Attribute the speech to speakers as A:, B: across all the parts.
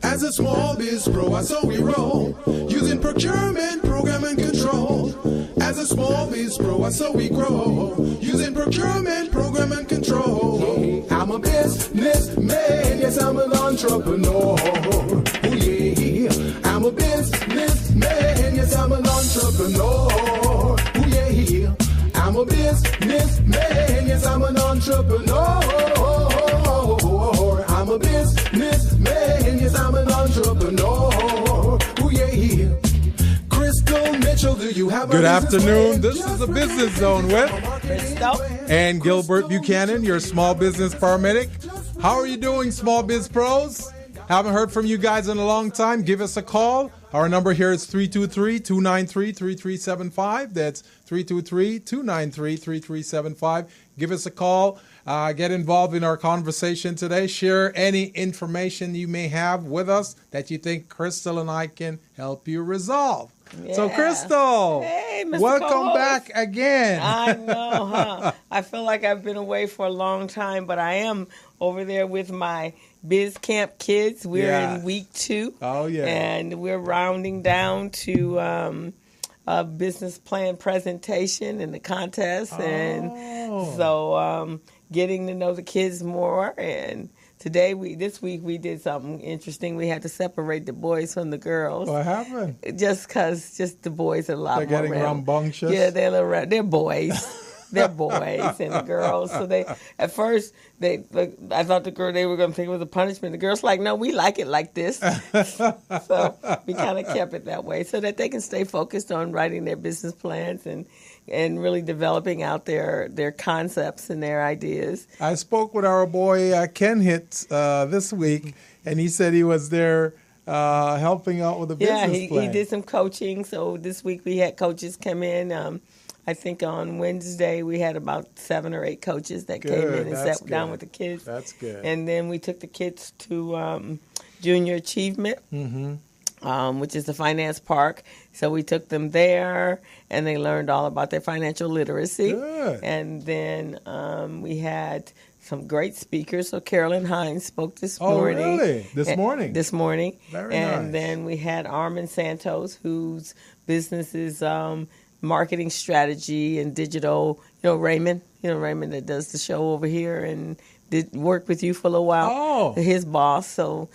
A: As a small biz pro, I saw we roll, using procurement, program, and control. As a small biz pro, I saw we grow, using procurement, program, and control. I'm a businessman, yes, I'm an entrepreneur. Oh yeah, I'm a businessman, yes, I'm an entrepreneur. Oh yeah, I'm a businessman, yes, I'm an entrepreneur. I'm a businessman, yes, I'm an entrepreneur. Oh yeah. Crystal Mitchell, do you have a
B: Good afternoon. This is the Business Zone with
C: Crystal
B: and Gilbert Buchanan, your small business paramedic. How are you doing, small biz pros? Haven't heard from you guys in a long time. Give us a call. Our number here is 323-293-3375. That's 323-293-3375. Give us a call. Get involved in our conversation today. Share any information you may have with us that you think Crystal and I can help you resolve. Yeah. So, Crystal,
C: hey, Mr.
B: welcome
C: Co-host.
B: Back again.
C: I know, huh? I feel like I've been away for a long time, but I am over there with my Biz Camp kids. We're in week 2.
B: Oh, yeah.
C: And we're rounding down to a business plan presentation and the contest.
B: Oh.
C: And so getting to know the kids more. And this week we did something interesting. We had to separate the boys from the girls.
B: What happened?
C: Just the boys are a lot
B: They're
C: more
B: getting rambunctious?
C: Yeah, they're boys. They're boys and the girls. So at first I thought they were going to think it was a punishment. The girls like, no, we like it like this. So we kind of kept it that way so that they can stay focused on writing their business plans and really developing out their concepts and their ideas.
B: I spoke with our boy Ken Hitz this week, and he said he was there helping out with the business plan.
C: He did some coaching. So this week we had coaches come in. I think on Wednesday we had about 7 or 8 coaches that came in and sat down with the kids.
B: That's good.
C: And then we took the kids to Junior Achievement, which is the finance park. So we took them there, and they learned all about their financial literacy.
B: Good.
C: And then we had some great speakers. So Carolyn Hines spoke this morning.
B: Oh, really? This morning?
C: This morning.
B: Very
C: and
B: nice.
C: then we had Armin Santos, whose business is marketing strategy and digital. Raymond that does the show over here and did work with you for a little while.
B: Oh.
C: His boss. So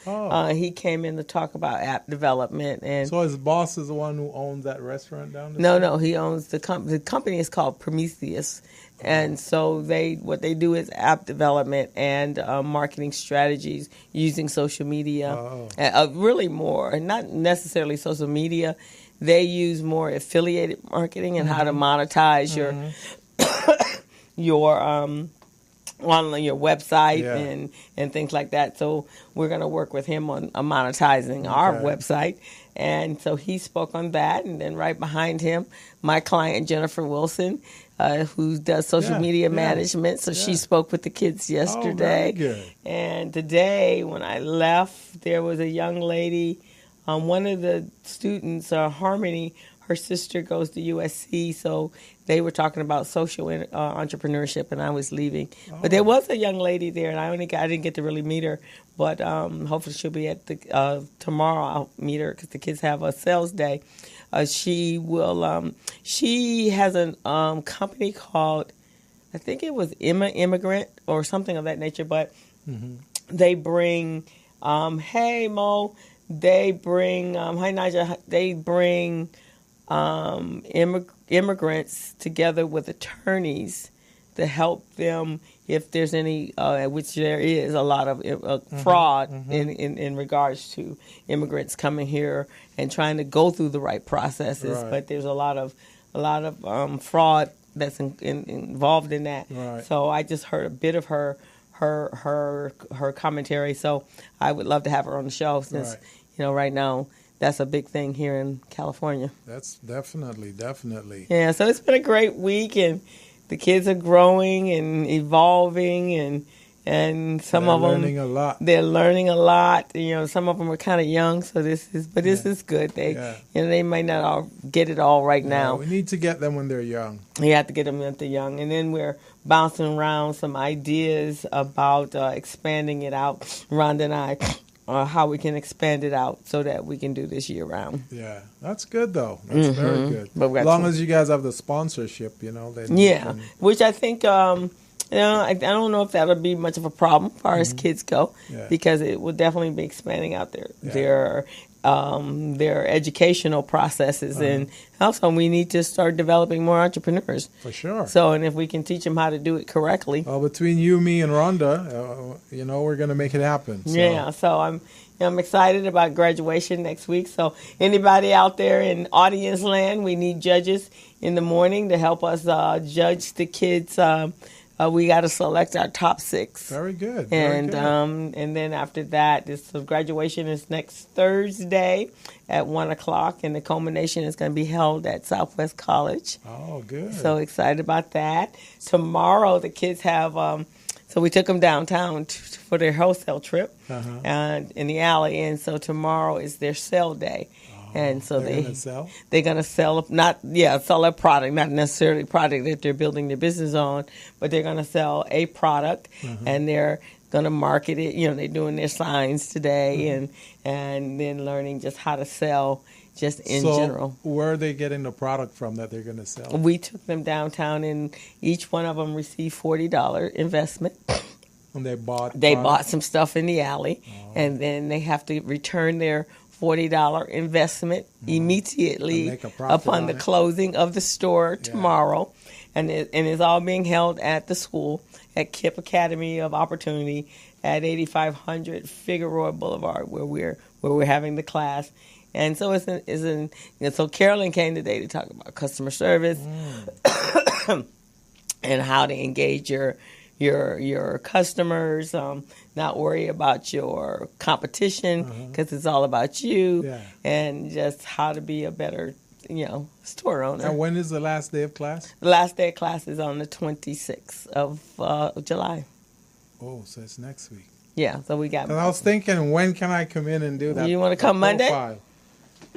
C: he came in to talk about app development. And
B: so his boss is the one who owns that restaurant down there?
C: No, he owns the company. The company is called Prometheus. And so what they do is app development and marketing strategies using social media. Really more, not necessarily social media. They use more affiliated marketing and how to monetize your on your website and things like that. So we're going to work with him on monetizing our website. And so he spoke on that. And then right behind him, my client, Jennifer Wilson, who does social media management. So she spoke with the kids yesterday.
B: Oh, very good.
C: And today when I left, there was a young lady, one of the students, Harmony, her sister goes to USC, so they were talking about social entrepreneurship, and I was leaving. But there was a young lady there, and I didn't get to really meet her, but hopefully she'll be at the tomorrow. I'll meet her because the kids have a sales day. She has a company called, I think it was Immigrant or something of that nature, but they bring, hey Mo, they bring, hi Naja, they bring immigrants together with attorneys to help them if there's any, which there is a lot of fraud in regards to immigrants coming here and trying to go through the right processes. Right. But there's a lot of fraud that's involved in that. Right. So I just heard a bit of her commentary. So I would love to have her on the show since right now that's a big thing here in California. That's definitely. Yeah, so it's been a great week, and the kids are growing and evolving, and some of them they're learning a lot. Some of them are kind of young, so this is good. They might not all get it all right now.
B: We need to get them when they're young.
C: You have to get them when they're young, and then we're bouncing around some ideas about expanding it out. Rhonda and I, how we can expand it out so that we can do this year round.
B: Yeah, that's good though. That's very good.
C: But
B: As long as you guys have the sponsorship, then
C: yeah, which I think I don't know if that'll be much of a problem as far as kids go, because it will definitely be expanding out their educational processes, and also we need to start developing more entrepreneurs.
B: For sure.
C: So, and if we can teach them how to do it correctly.
B: Well, between you, me, and Rhonda, we're going to make it happen. So.
C: Yeah, so I'm excited about graduation next week. So anybody out there in audience land, we need judges in the morning to help us judge the kids. We got to select our top 6.
B: Very good.
C: And then after that, graduation is next Thursday at 1:00, and the culmination is going to be held at Southwest College.
B: Oh, good.
C: So excited about that. Tomorrow, the kids have. So we took them downtown for their wholesale trip, and in the alley. And so tomorrow is their sale day. And so they're gonna sell sell a product, not necessarily a product that they're building their business on, but they're gonna sell a product, and they're gonna market it. They're doing their signs today, and then learning just how to sell just in general.
B: Where are they getting the product from that they're gonna sell?
C: We took them downtown, and each one of them received $40 investment.
B: And they bought
C: some stuff in the alley, and then they have to return their $40 investment immediately upon the closing of the store tomorrow, and it's all being held at the school at KIPP Academy of Opportunity at 8500 Figueroa Boulevard, where we're having the class. And so so Carolyn came today to talk about customer service and how to engage your customers, not worry about your competition, because it's all about you, and just how to be a better, store owner.
B: And when is the last day of class?
C: The last day of class is on the 26th of July.
B: Oh, so it's next week.
C: Yeah, so we got.
B: I was thinking, when can I come in and do that?
C: You want to come Monday?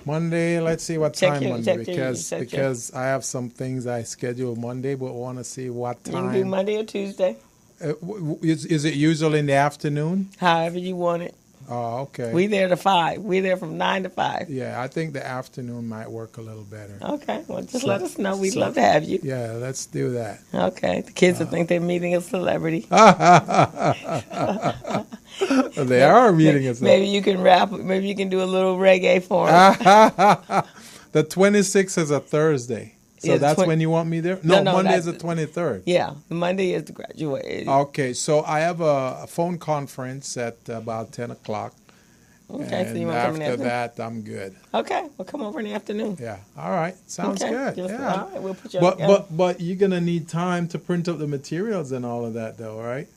B: Monday, let's see what time Monday, because I have some things I schedule Monday, but want to see what time.
C: You can do Monday or Tuesday.
B: Is it usually in the afternoon?
C: However you want it.
B: Oh, okay.
C: We there to 5. We there from 9 to 5.
B: Yeah, I think the afternoon might work a little better.
C: Okay, well, just let us know. We'd love to have you.
B: Yeah, let's do that.
C: Okay, the kids will think they're meeting a celebrity.
B: They are meeting a celebrity.
C: Maybe you can rap. Maybe you can do a little reggae for them.
B: The 26th is a Thursday. So that's when you want me there? No, Monday is the 23rd.
C: Yeah, Monday is the graduation.
B: Okay, so I have a phone conference at about 10 o'clock.
C: Okay,
B: and
C: so you want to come in the afternoon?
B: after that, I'm good.
C: Okay, we'll come over in the afternoon.
B: Yeah, all right. Sounds good. Yeah.
C: All right, we'll put you
B: But you're going to need time to print up the materials and all of that, though, right?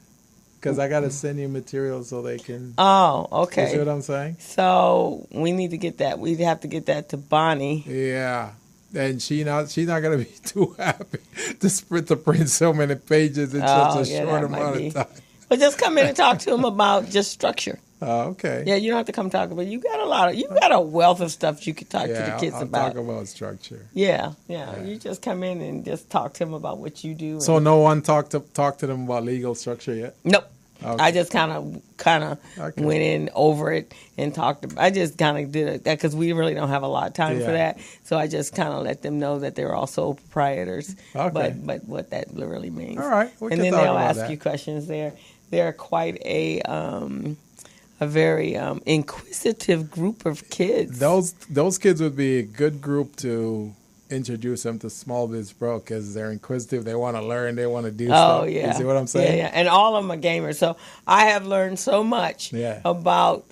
B: Because I got to send you materials so they can...
C: Oh, okay.
B: You see what I'm saying?
C: So we need to get that. We'd have to get that to Bonnie.
B: Yeah. And she's not going to be too happy to print so many pages in such a short amount of time.
C: But just come in and talk to him about just structure.
B: Oh, okay.
C: Yeah, you don't have to come talk about it. You got a wealth of stuff you could talk to the kids about.
B: Talk about structure.
C: Yeah. You just come in and just talk to them about what you do.
B: So no one talked to them about legal structure yet?
C: Nope. Okay. I just kind of went in over it and talked. I just kind of did it because we really don't have a lot of time for that. So I just kind of let them know that they're also proprietors. Okay. But what that really means.
B: All right.
C: And then they'll ask you questions. They're quite a very inquisitive group of kids.
B: Those kids would be a good group to introduce them to Small Biz Pro because they're inquisitive. They want to learn. They want to do stuff. Oh, yeah. You see what I'm saying?
C: Yeah. And all of them are gamers. So I have learned so much about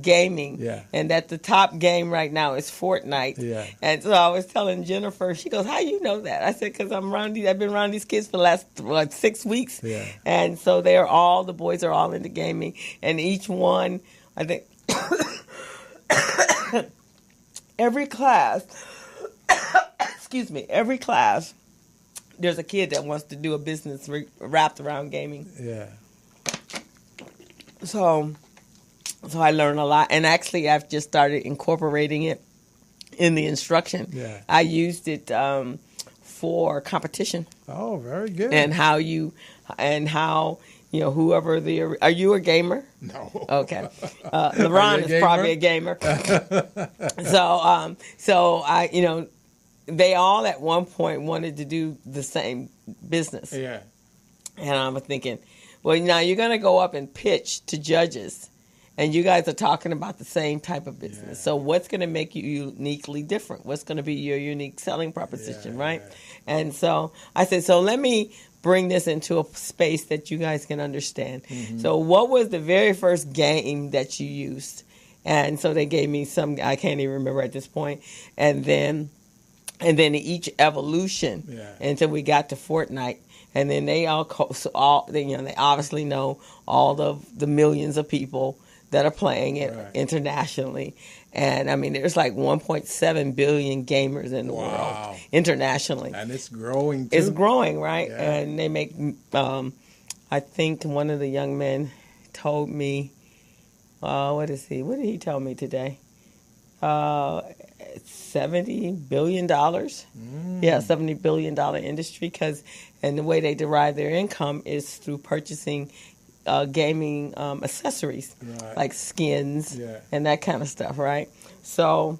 C: gaming. Yeah. And that the top game right now is Fortnite. Yeah. And so I was telling Jennifer, she goes, "How you know that?" I said, "Because I've been around these kids for the last 6 weeks." Yeah. And so the boys are all into gaming. And each one, I think, every class, every class, there's a kid that wants to do a business wrapped around gaming. Yeah. So I learned a lot, and actually I've just started incorporating it in the instruction. Yeah. I used it for competition.
B: Oh, very good.
C: And how you know, whoever are you a gamer?
B: No.
C: Okay. LeBron is probably a gamer. So I, you know, they all at one point wanted to do the same business.
B: Yeah.
C: And I was thinking, well, now you're going to go up and pitch to judges, and you guys are talking about the same type of business. Yeah. So what's going to make you uniquely different? What's going to be your unique selling proposition, right? Yeah. And so I said, so let me bring this into a space that you guys can understand. Mm-hmm. So what was the very first game that you used? And so they gave me some, I can't even remember at this point. And then each evolution until we got to Fortnite. And then they they obviously know all of the millions of people that are playing it internationally. And I mean, there's like 1.7 billion gamers in the world internationally.
B: And it's growing too.
C: It's growing, right?
B: Yeah.
C: And they make, I think one of the young men told me, what did he tell me today? $70 billion. Yeah, $70 billion industry, and the way they derive their income is through purchasing gaming accessories, like skins and that kind of stuff, right? So,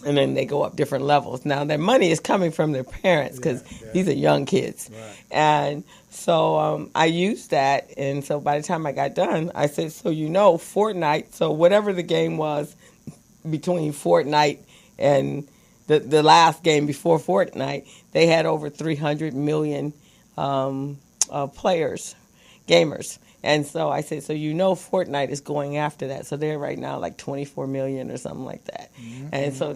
C: and then they go up different levels. Now, their money is coming from their parents because these are young kids. Right. And so I used that, and so by the time I got done, I said, so you know, Fortnite, so whatever the game was between Fortnite and the last game before Fortnite, they had over 300 million players, gamers. And so I said, so you know Fortnite is going after that. So they're right now like 24 million or something like that. Mm-hmm. And so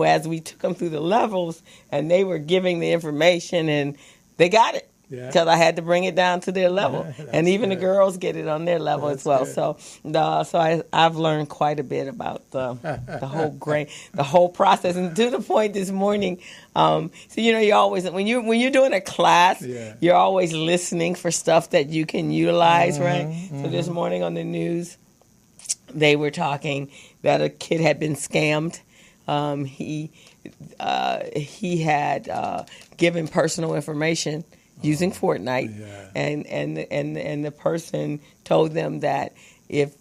C: as we took them through the levels and they were giving the information and they got it. Because I had to bring it down to their level, and even the girls get it on their level as well. Good. So I've learned quite a bit about the whole process, and to the point this morning. So you know, you always when you're doing a class, you're always listening for stuff that you can utilize, right? Mm-hmm. So this morning on the news, they were talking that a kid had been scammed. He had given personal information using Fortnite, and the person told them that if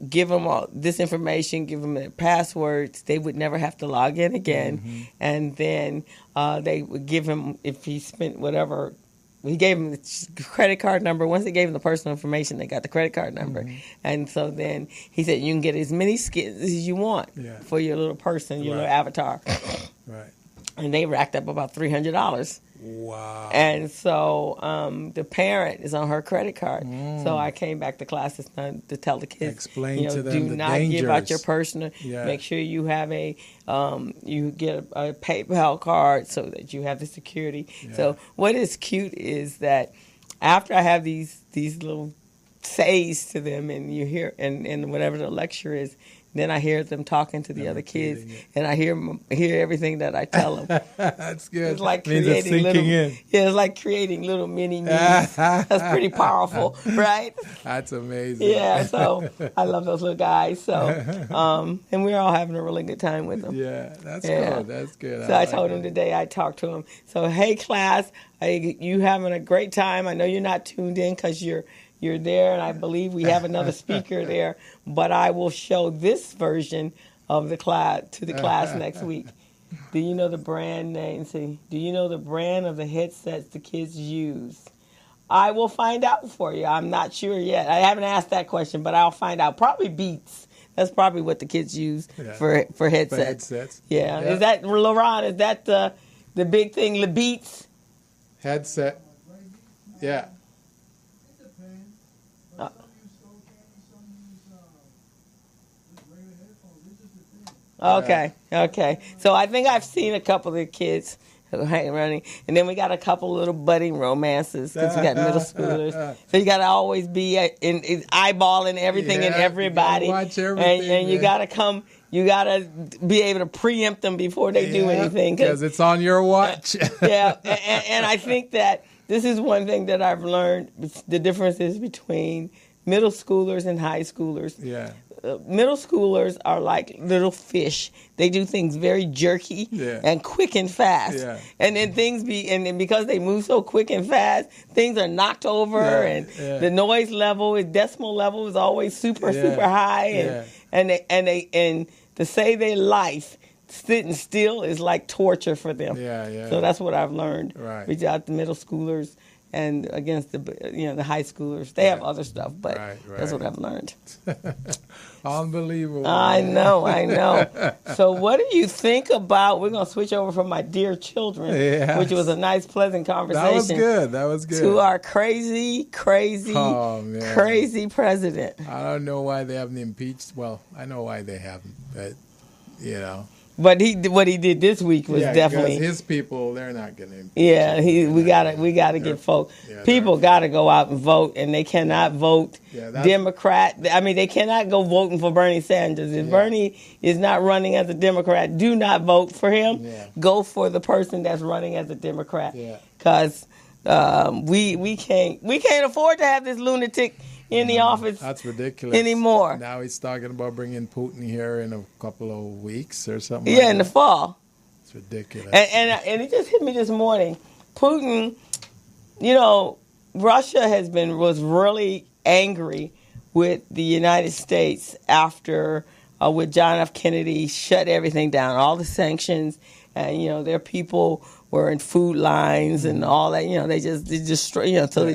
C: give them all this information, give them their passwords, they would never have to log in again. Mm-hmm. And then they would give him, if he spent whatever, he gave him the credit card number. Once they gave him the personal information, they got the credit card number. Mm-hmm. And so then he said, you can get as many skins as you want for your little person, your little avatar. Right. And they racked up about $300.
B: Wow.
C: And so the parent is on her credit card. So I came back to class this time to tell the kids,
B: explain to them
C: do not give out your personal. Make sure you have you get a PayPal card so that you have the security. So what is cute is that after I have these little says to them, and you hear and whatever the lecture is, then I hear them talking to the other kids, and I hear everything that I tell them.
B: That's good.
C: It's like creating it's like creating little mini me. That's pretty powerful, right?
B: That's amazing.
C: Yeah, so I love those little guys. So, and we're all having a really good time with them.
B: Yeah, that's good. That's good.
C: So I told him today. I talked to him. So hey, class, you having a great time? I know you're not tuned in because you're there, and I believe we have another speaker there, but I will show this version of the class to the class next week. Do you know the brand name? Do you know the brand of the headsets the kids use? I will find out for you. I'm not sure yet. I haven't asked that question, but I'll find out. Probably Beats. That's probably what the kids use for headsets.
B: For headsets.
C: Yeah. Is that, Laron, is that the big thing, the Beats?
B: Headset. Yeah.
C: Okay. So I think I've seen a couple of the kids who hang running, and then we got a couple little budding romances because we got middle schoolers. So you got to always be in eyeballing everything and everybody,
B: you watch everything,
C: and you got to come. You got to be able to preempt them before they do anything
B: because it's on your watch.
C: And I think that this is one thing that I've learned: the differences between middle schoolers and high schoolers.
B: Yeah.
C: middle schoolers are like little fish. They do things very jerky and quick and fast. Yeah. And then and because they move so quick and fast, things are knocked over, and the noise level, decimal level is always super high, and to say their life sitting still is like torture for them. So that's what I've learned. Right. We got the middle schoolers and against the high schoolers. They have other stuff, but that's what I've learned.
B: Unbelievable.
C: I know. So what do you think about, we're going to switch over from my dear children, which was a nice, pleasant conversation.
B: That was good.
C: To our crazy president.
B: I don't know why they haven't impeached. Well, I know why they haven't, but,
C: But what he did this week was definitely
B: his people. They're not going to.
C: Yeah, we gotta get folks. People got to go out and vote, and they cannot vote Democrat. I mean, they cannot go voting for Bernie Sanders. If Bernie is not running as a Democrat, do not vote for him. Yeah. Go for the person that's running as a Democrat. Because we can't afford to have this lunatic in the office.
B: That's ridiculous.
C: Anymore.
B: Now he's talking about bringing Putin here in a couple of weeks or something.
C: Yeah, in the fall.
B: It's ridiculous.
C: And it just hit me this morning. Putin, Russia was really angry with the United States after with John F. Kennedy shut everything down, all the sanctions, and their people were in food lines and all that. They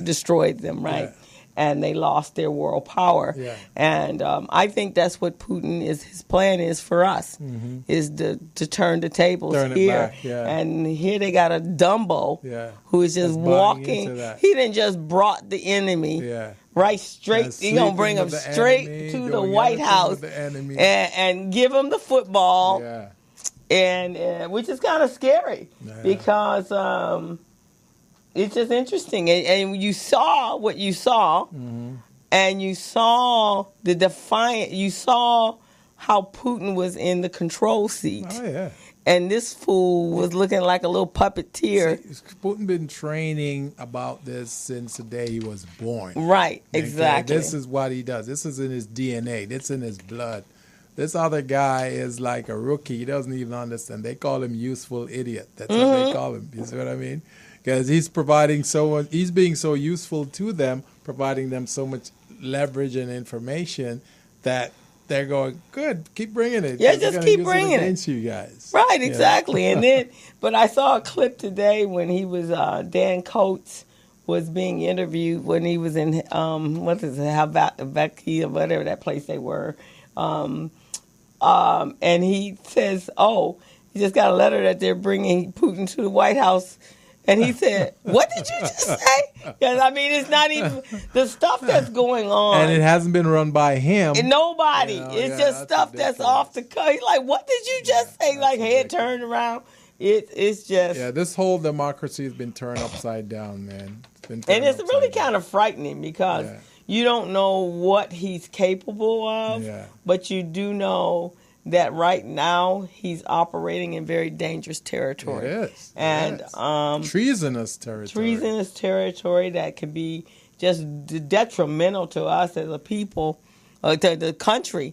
C: destroyed them, right? Yeah. And they lost their world power. Yeah. And I think that's what his plan is for us, is to turn the tables here. And here they got a Dumbo who is just walking. He didn't just brought the enemy right straight. He's going to bring him straight to the White House and give him the football, and which is kind of scary because... it's just interesting, and you saw what you saw, and you saw the defiant. You saw how Putin was in the control seat. Oh yeah, and this fool was looking like a little puppeteer.
B: Putin been training about this since the day he was born.
C: Right, exactly.
B: This is what he does. This is in his DNA. This is in his blood. This other guy is like a rookie. He doesn't even understand. They call him useful idiot. That's what they call him. You see what I mean? Because he's providing he's being so useful to them, providing them so much leverage and information that they're going, good, keep bringing it.
C: Yeah, just keep bringing it
B: against you guys.
C: Right, exactly. And then, but I saw a clip today when he was Dan Coates was being interviewed when he was in Wakil, whatever that place they were, and he says, he just got a letter that they're bringing Putin to the White House. And he said, what did you just say? Because, I mean, it's not even the stuff that's going on.
B: And it hasn't been run by him.
C: And nobody. It's just stuff that's off the cut. He's like, what did you just say? Like, head turned around. It's just...
B: Yeah, this whole democracy has been turned upside down, man.
C: And it's really kind of frightening because you don't know what he's capable of, but you do know that right now he's operating in very dangerous territory.
B: It is.
C: And
B: treasonous territory.
C: Treasonous territory that could be just detrimental to us as a people, to the country.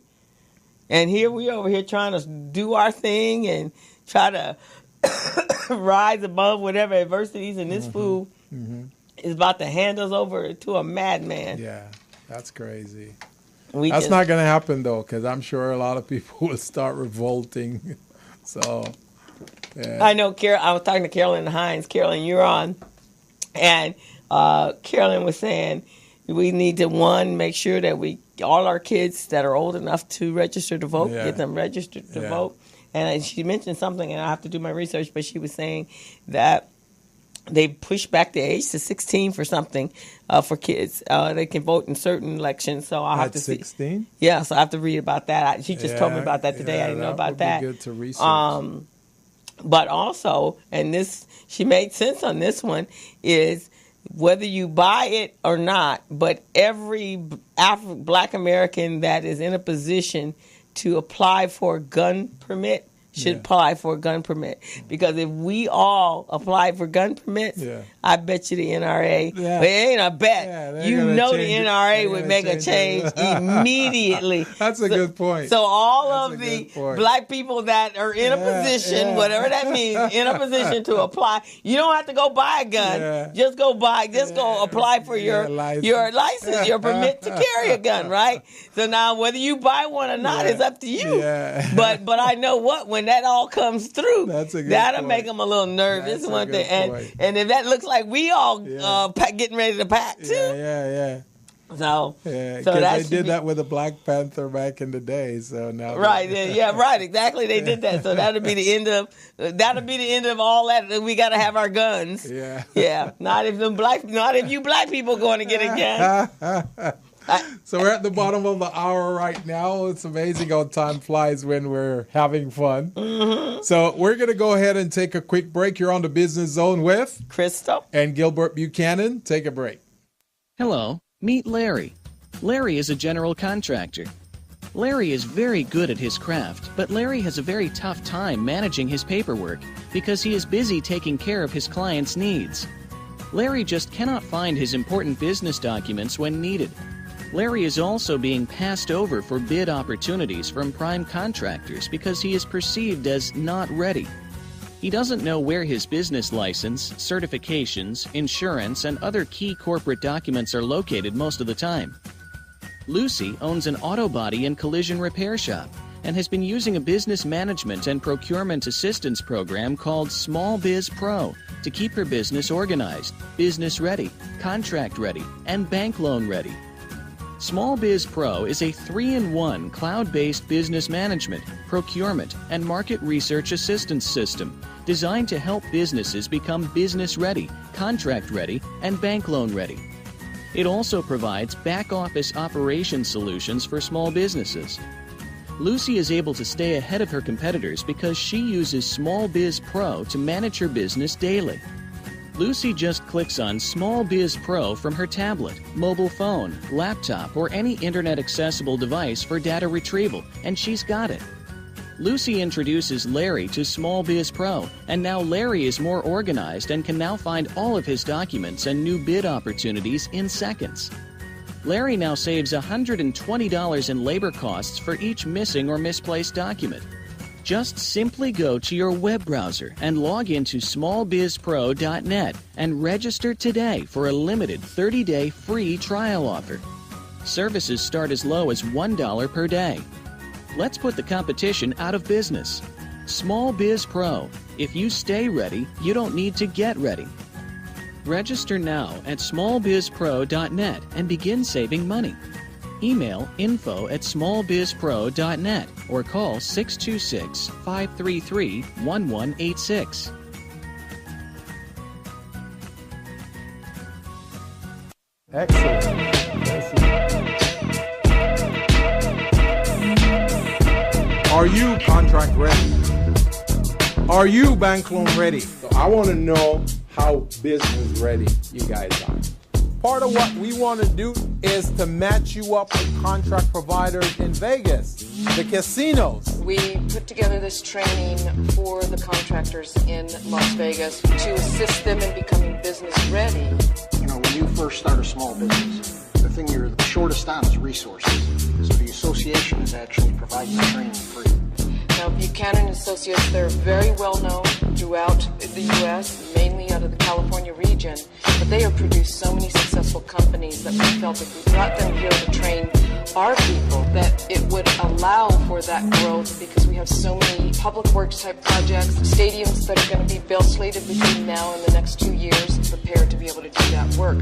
C: And here we over here trying to do our thing and try to rise above whatever adversities, and this fool is about to hand us over to a madman.
B: Yeah, that's crazy. That's not going to happen, though, because I'm sure a lot of people will start revolting. So,
C: I know, I was talking to Carolyn Hines. Carolyn, you're on. And Carolyn was saying we need to, make sure that all our kids that are old enough to register to vote, get them registered to vote. And she mentioned something, and I have to do my research, but she was saying that they pushed back the age to 16 for something for kids. They can vote in certain elections, so I'll have to see. 16? Yeah, so I have to read about that. She just told me about that today. I didn't know about that.
B: That would be good to research.
C: But also, and she made sense on this one, is whether you buy it or not, but every Black American that is in a position to apply for a gun permit should apply for a gun permit. Because if we all apply for gun permits, I bet you the NRA, but it ain't a bet. You know the NRA would make a change immediately.
B: That's a good point.
C: So all of the black people that are in a position, whatever that means, in a position to apply, you don't have to go buy a gun. Just go apply for your license, your permit to carry a gun, right? So now whether you buy one or not is up to you. But I know when that all comes through, that'll make them a little nervous. One thing, and if that looks like we all getting ready to pack too. So
B: they did that with the Black Panther back in the day. So now,
C: exactly. They did that. So that'll be the end of all that. We got to have our guns. Not if you black people going to get a gun.
B: So we're at the bottom of the hour right now. It's amazing how time flies when we're having fun. So we're going to go ahead and take a quick break. You're on the Business Zone with
C: Crystal
B: and Gilbert Buchanan. Take a break.
D: Hello, meet Larry. Larry is a general contractor. Larry is very good at his craft, but Larry has a very tough time managing his paperwork because he is busy taking care of his clients' needs. Larry just cannot find his important business documents when needed. Larry is also being passed over for bid opportunities from prime contractors because he is perceived as not ready. He doesn't know where his business license, certifications, insurance, and other key corporate documents are located most of the time. Lucy owns an auto body and collision repair shop and has been using a business management and procurement assistance program called Small Biz Pro to keep her business organized, business ready, contract ready, and bank loan ready. Small Biz Pro is a 3-in-1 cloud-based business management, procurement, and market research assistance system designed to help businesses become business ready, contract ready, and bank loan ready. It also provides back-office operation solutions for small businesses. Lucy is able to stay ahead of her competitors because she uses Small Biz Pro to manage her business daily. Lucy just clicks on Small Biz Pro from her tablet, mobile phone, laptop, or any internet-accessible device for data retrieval, and she's got it. Lucy introduces Larry to Small Biz Pro, and now Larry is more organized and can now find all of his documents and new bid opportunities in seconds. Larry now saves $120 in labor costs for each missing or misplaced document. Just simply go to your web browser and log into smallbizpro.net and register today for a limited 30-day free trial offer. Services start as low as $1 per day. Let's put the competition out of business. Small Biz Pro. If you stay ready, you don't need to get ready. Register now at smallbizpro.net and begin saving money. Email info@smallbizpro.net or call 626-533-1186.
B: Excellent. Are you contract ready? Are you bank loan ready? So I want to know how business ready you guys are. Part of what we want to do is to match you up with contract providers in Vegas, the casinos.
E: We put together this training for the contractors in Las Vegas to assist them in becoming business ready.
F: You know, when you first start a small business, the thing you're the shortest on is resources. So the association is actually providing the training free.
E: Now, Buchanan Associates, they're very well known throughout the U.S., mainly out of the California region, but they have produced so many successful companies that we felt if we brought them here to train our people, that it would allow for that growth because we have so many public works type projects, stadiums that are going to be built slated between now and the next 2 years, prepared to be able to do that work.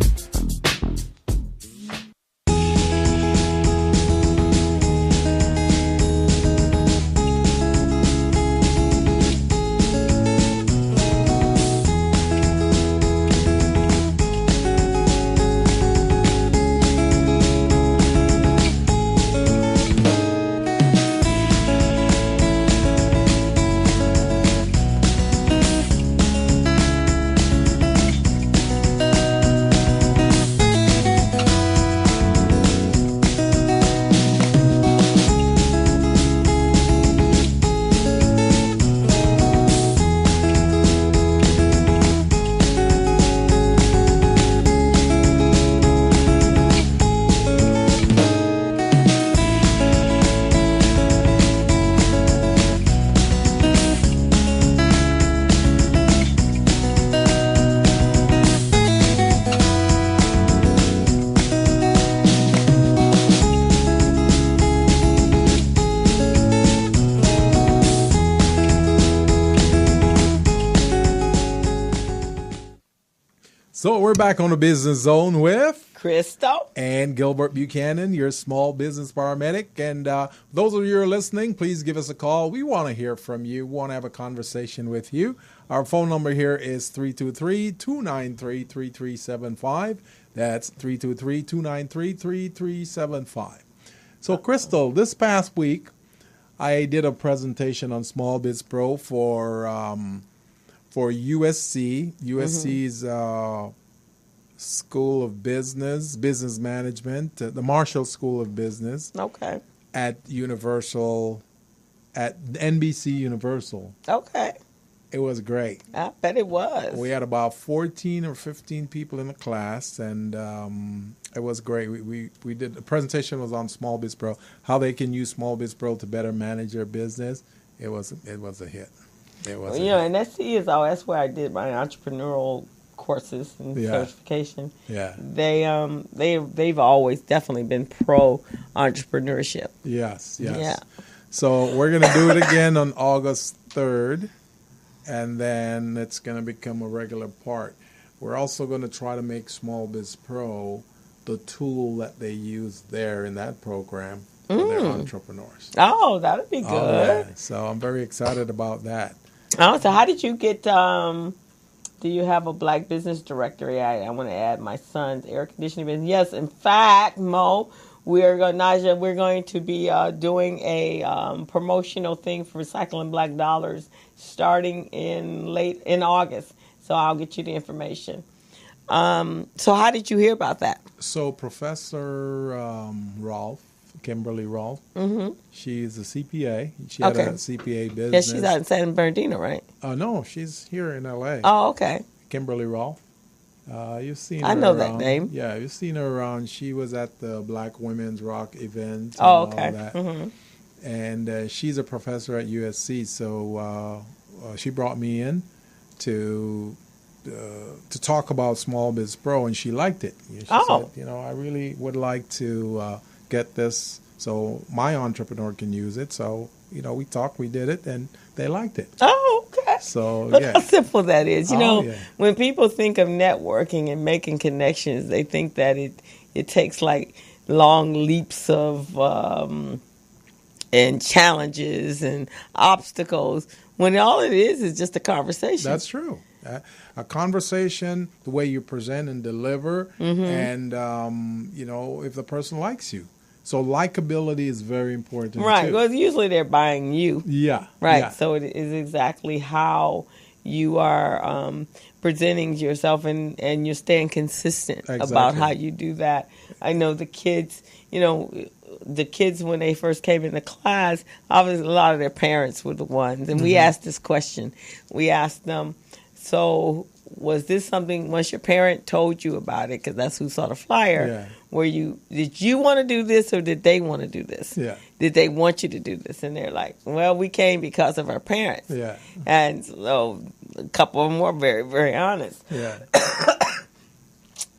B: So we're back on the Business Zone with
C: Crystal
B: and Gilbert Buchanan, your small business paramedic. And those of you who are listening, please give us a call. We want to hear from you. We want to have a conversation with you. Our phone number here is 323-293-3375. That's 323-293-3375. So, Crystal, this past week, I did a presentation on Small Biz Pro for USC. USC's School of Business Management, the Marshall School of Business.
C: Okay.
B: At NBC Universal.
C: Okay.
B: It was great.
C: I bet it was.
B: We had about 14 or 15 people in the class, and it was great. We did, the presentation was on Small Biz Pro, how they can use Small Biz Pro to better manage their business. It was a hit. It was.
C: And that's where I did my entrepreneurial courses and certification.
B: Yeah.
C: They've always definitely been pro entrepreneurship.
B: Yes.
C: Yeah.
B: So we're gonna do it again on August 3rd. And then it's going to become a regular part. We're also going to try to make Small Biz Pro the tool that they use there in that program for their entrepreneurs.
C: Oh, that would be good.
B: Oh, yeah. So I'm very excited about that.
C: Oh, so how did you get, do you have a Black Business Directory? I want to add my son's air conditioning business. Yes, in fact, Mo, we're going to be doing a promotional thing for Recycling Black Dollars starting in August. So I'll get you the information. So how did you hear about that?
B: So Professor Kimberly Rolfe, she's a CPA. She had a CPA business.
C: Yeah, she's out in San Bernardino, right?
B: No, she's here in L.A.
C: Oh, okay.
B: Kimberly Rolfe. You've seen her
C: I know
B: around.
C: that name.
B: Yeah, you've seen her around. She was at the Black Women's Rock event. And
C: all okay.
B: That. And she's a professor at USC, so she brought me in to talk about Small Biz Pro, and she liked it. She said, I really would like to get this so my entrepreneur can use it. So, we talked, we did it, and they liked it.
C: Oh, okay.
B: So,
C: Look how simple that is. When people think of networking and making connections, they think that it takes like long leaps of and challenges and obstacles, when all it is just a conversation.
B: That's true. A conversation, the way you present and deliver, and, if the person likes you. So likability is very important,
C: right,
B: too.
C: because usually they're buying you.
B: Yeah.
C: Right,
B: yeah.
C: So it is exactly how you are presenting yourself, and you're staying consistent about how you do that. I know the kids, when they first came into class, obviously a lot of their parents were the ones. And we asked this question. We asked them, so was this something, once your parent told you about it, because that's who saw the flyer, did you want to do this, or did they want to do this?
B: Yeah.
C: Did they want you to do this? And they're like, well, we came because of our parents.
B: Yeah.
C: And so a couple of them were very, very honest.
B: Yeah.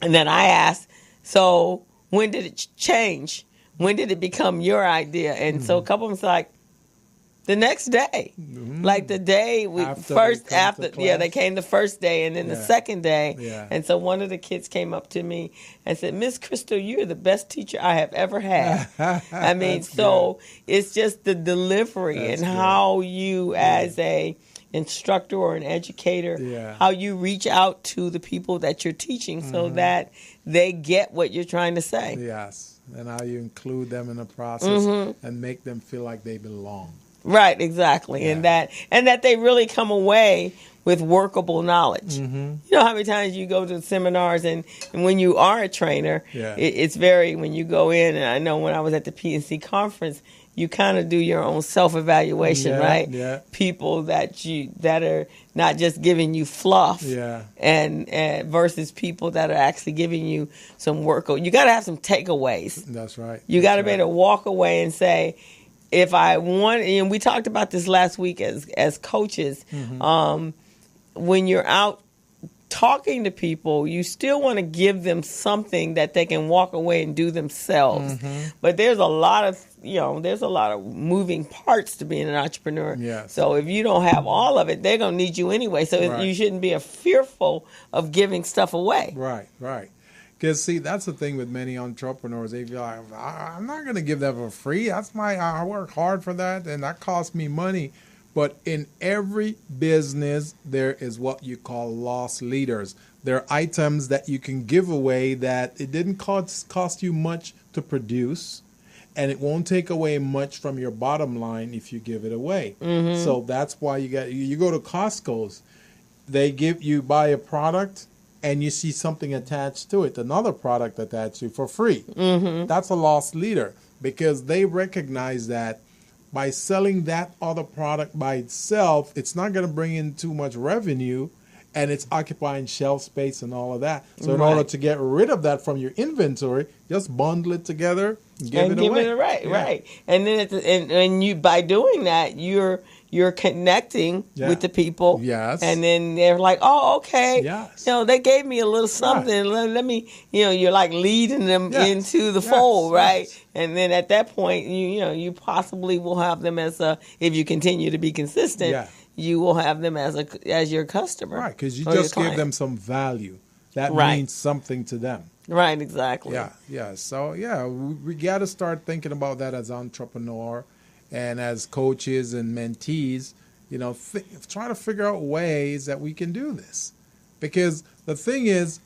C: And then I asked, so when did it change? When did it become your idea? And so a couple of them was like, the next day, like the day they came the first day, and then the second day. Yeah. And so one of the kids came up to me and said, Miss Crystal, you're the best teacher I have ever had. I mean, so it's just the delivery and how you as a instructor or an educator, how you reach out to the people that you're teaching so that they get what you're trying to say.
B: Yes, and how you include them in the process and make them feel like they belong.
C: Right, exactly. Yeah. And that they really come away with workable knowledge. You know how many times you go to seminars and when you are a trainer, it's very, when you go in, and I know when I was at the PNC conference, you kind of do your own self-evaluation, right? Yeah. People that are not just giving you fluff, and versus people that are actually giving you some work. You got to have some takeaways.
B: That's right.
C: You got to be able to walk away and say, if I want, and we talked about this last week as coaches, when you're out talking to people, you still want to give them something that they can walk away and do themselves. But there's a lot of moving parts to being an entrepreneur.
B: Yes.
C: So if you don't have all of it, they're going to need you anyway. So
B: Right.
C: you shouldn't be fearful of giving stuff away.
B: Right. Because, see, that's the thing with many entrepreneurs. They feel like, I'm not going to give that for free. I work hard for that, and that costs me money. But in every business, there is what you call loss leaders. There are items that you can give away that it didn't cost you much to produce, and it won't take away much from your bottom line if you give it away. So that's why you go to Costco's. You buy a product, and you see something attached to it, another product attached to it for free. That's a loss leader, because they recognize that by selling that other product by itself, it's not going to bring in too much revenue, and it's occupying shelf space and all of that. So in order to get rid of that from your inventory, just bundle it together and give it away.
C: Right. And then and you, by doing that, you're connecting with the people.
B: Yes.
C: And then they're like, oh, okay.
B: Yes.
C: They gave me a little something.
B: Right.
C: Let me, you're like leading them into the fold, right?
B: Yes.
C: And then at that point, you possibly will have them as if you continue to be consistent, you will have them as your customer.
B: Right, because you just give them some value. That means something to them.
C: Right, exactly.
B: Yeah. So, we got to start thinking about that as entrepreneur. And as coaches and mentees, try to figure out ways that we can do this. Because the thing is,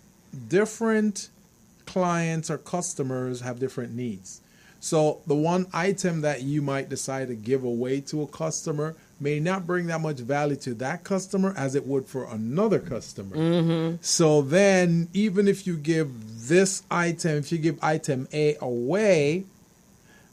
B: different clients or customers have different needs. So the one item that you might decide to give away to a customer may not bring that much value to that customer as it would for another customer. So then, even if you give item A away,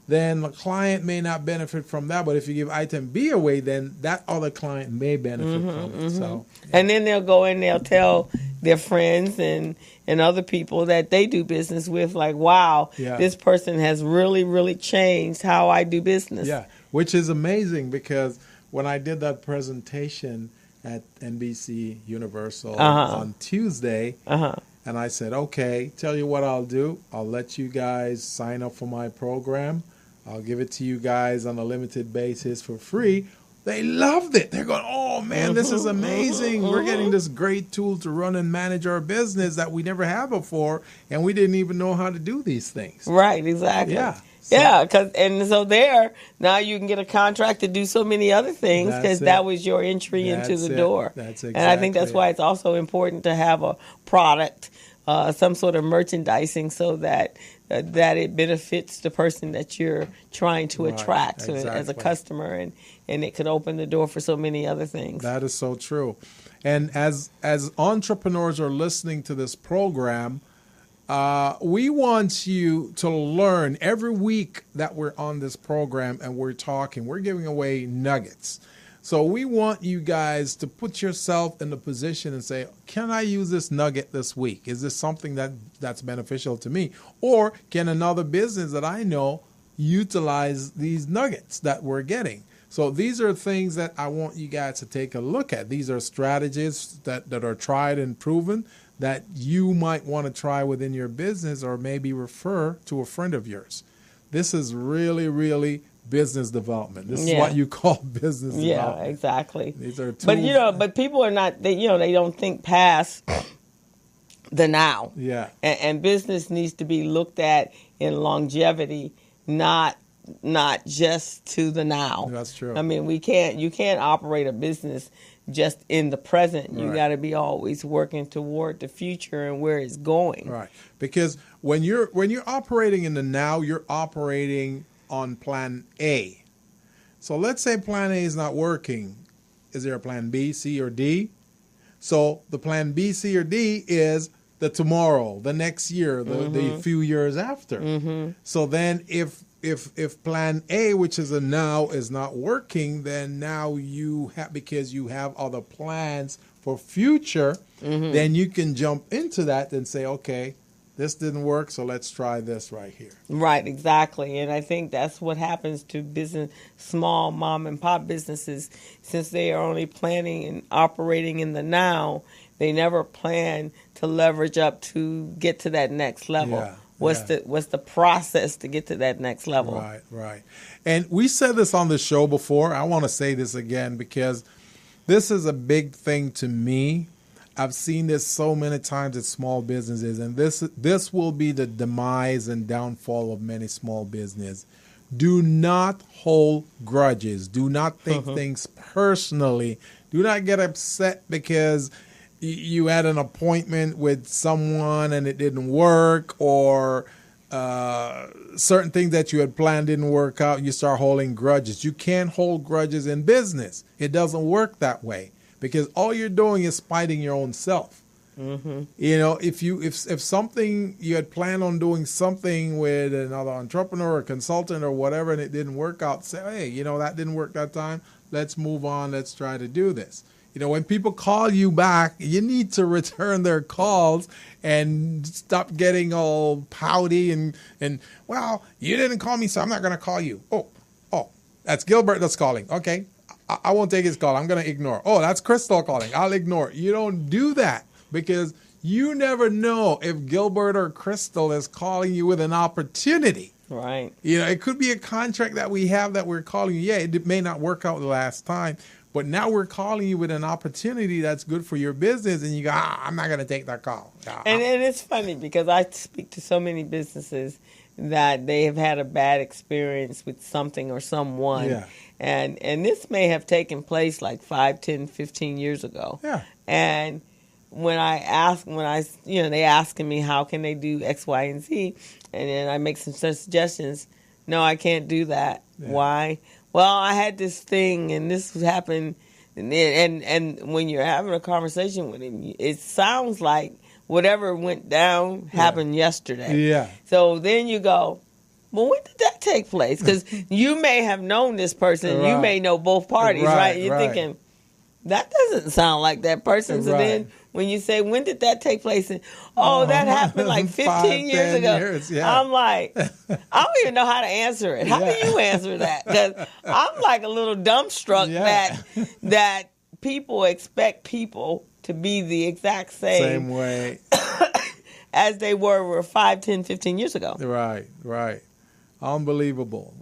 B: then the client may not benefit from that. But if you give item B away, then that other client may benefit from it. So,
C: and then they'll go and they'll tell their friends and other people that they do business with, like, wow, this person has really, really changed how I do business.
B: Yeah, which is amazing, because when I did that presentation at NBC Universal on Tuesday, and I said, okay, tell you what I'll do. I'll let you guys sign up for my program. I'll give it to you guys on a limited basis for free. They loved it. They're going, oh, man, this is amazing. We're getting this great tool to run and manage our business that we never had before, and we didn't even know how to do these things.
C: Right, exactly.
B: Yeah.
C: So there, now you can get a contract to do so many other things, because that was your entry into the door.
B: That's exactly.
C: And I think that's why it's also important to have a product, some sort of merchandising, so that it benefits the person that you're trying to attract as a customer, and it could open the door for so many other things.
B: That is so true. And as entrepreneurs are listening to this program, we want you to learn every week that we're on this program and we're giving away nuggets. So we want you guys to put yourself in the position and say, can I use this nugget this week? Is this something that's beneficial to me? Or can another business that I know utilize these nuggets that we're getting? So these are things that I want you guys to take a look at. These are strategies that are tried and proven that you might want to try within your business, or maybe refer to a friend of yours. This is really, really business development. This is what you call business development.
C: Yeah, exactly.
B: These are tools.
C: But people are not, they don't think past the now.
B: Yeah.
C: And business needs to be looked at in longevity, not just to the now.
B: That's true.
C: I mean, you can't operate a business just in the present. You got to be always working toward the future and where it's going.
B: Right. Because when you're operating in the now, you're operating on plan A. So let's say plan A is not working. Is there a plan B, C, or D? So the plan B, C, or D is the tomorrow, the next year, the few years after. So then if plan A, which is a now, is not working, then now because you have other plans for future, then you can jump into that and say, okay, this didn't work, so let's try this right here.
C: Right, exactly. And I think that's what happens to small mom and pop businesses, since they are only planning and operating in the now. they never plan to leverage up to get to that next level.
B: Yeah.
C: What's the process to get to that next level?
B: Right. And we said this on the show before. I want to say this again because this is a big thing to me. I've seen this so many times at small businesses, and this will be the demise and downfall of many small business. Do not hold grudges. Do not take things personally. Do not get upset because you had an appointment with someone and it didn't work, or certain things that you had planned didn't work out. You start holding grudges. You can't hold grudges in business. It doesn't work that way because all you're doing is spiting your own self. You know, if something you had planned on doing something with another entrepreneur or consultant or whatever and it didn't work out, say, hey, you know, that didn't work that time. Let's move on. Let's try to do this. You know, when people call you back, you need to return their calls and stop getting all pouty and well, you didn't call me, so I'm not going to call you. Oh, that's Gilbert that's calling. Okay, I won't take his call. I'm going to ignore. Oh, that's Crystal calling. I'll ignore. You don't do that because you never know if Gilbert or Crystal is calling you with an opportunity.
C: Right.
B: You know, it could be a contract that we have that we're calling you. Yeah, it may not work out the last time, but now we're calling you with an opportunity that's good for your business, and you go, I'm not going to take that call.
C: And it's funny because I speak to so many businesses that they have had a bad experience with something or someone.
B: Yeah.
C: And this may have taken place like 5, 10, 15 years ago.
B: Yeah.
C: And when they asking me how can they do X, Y, and Z, and then I make some suggestions. No, I can't do that.
B: Yeah.
C: Why? Well, I had this thing, and this happened, and when you're having a conversation with him, it sounds like whatever went down happened yesterday.
B: Yeah.
C: So then you go, well, when did that take place? Because you may have known this person,
B: Right.
C: you may know both parties, right? You're
B: Right.
C: thinking, that doesn't sound like that person. So
B: Right.
C: then when you say, when did that take place? And, that happened like 15
B: 5,
C: years
B: 10
C: ago.
B: years, yeah.
C: I'm like, I don't even know how to answer it. How do you answer that? Because I'm like a little dumbstruck that people expect people to be the exact
B: Same way.
C: as they were 5, 10, 15 years ago.
B: Right. Unbelievable.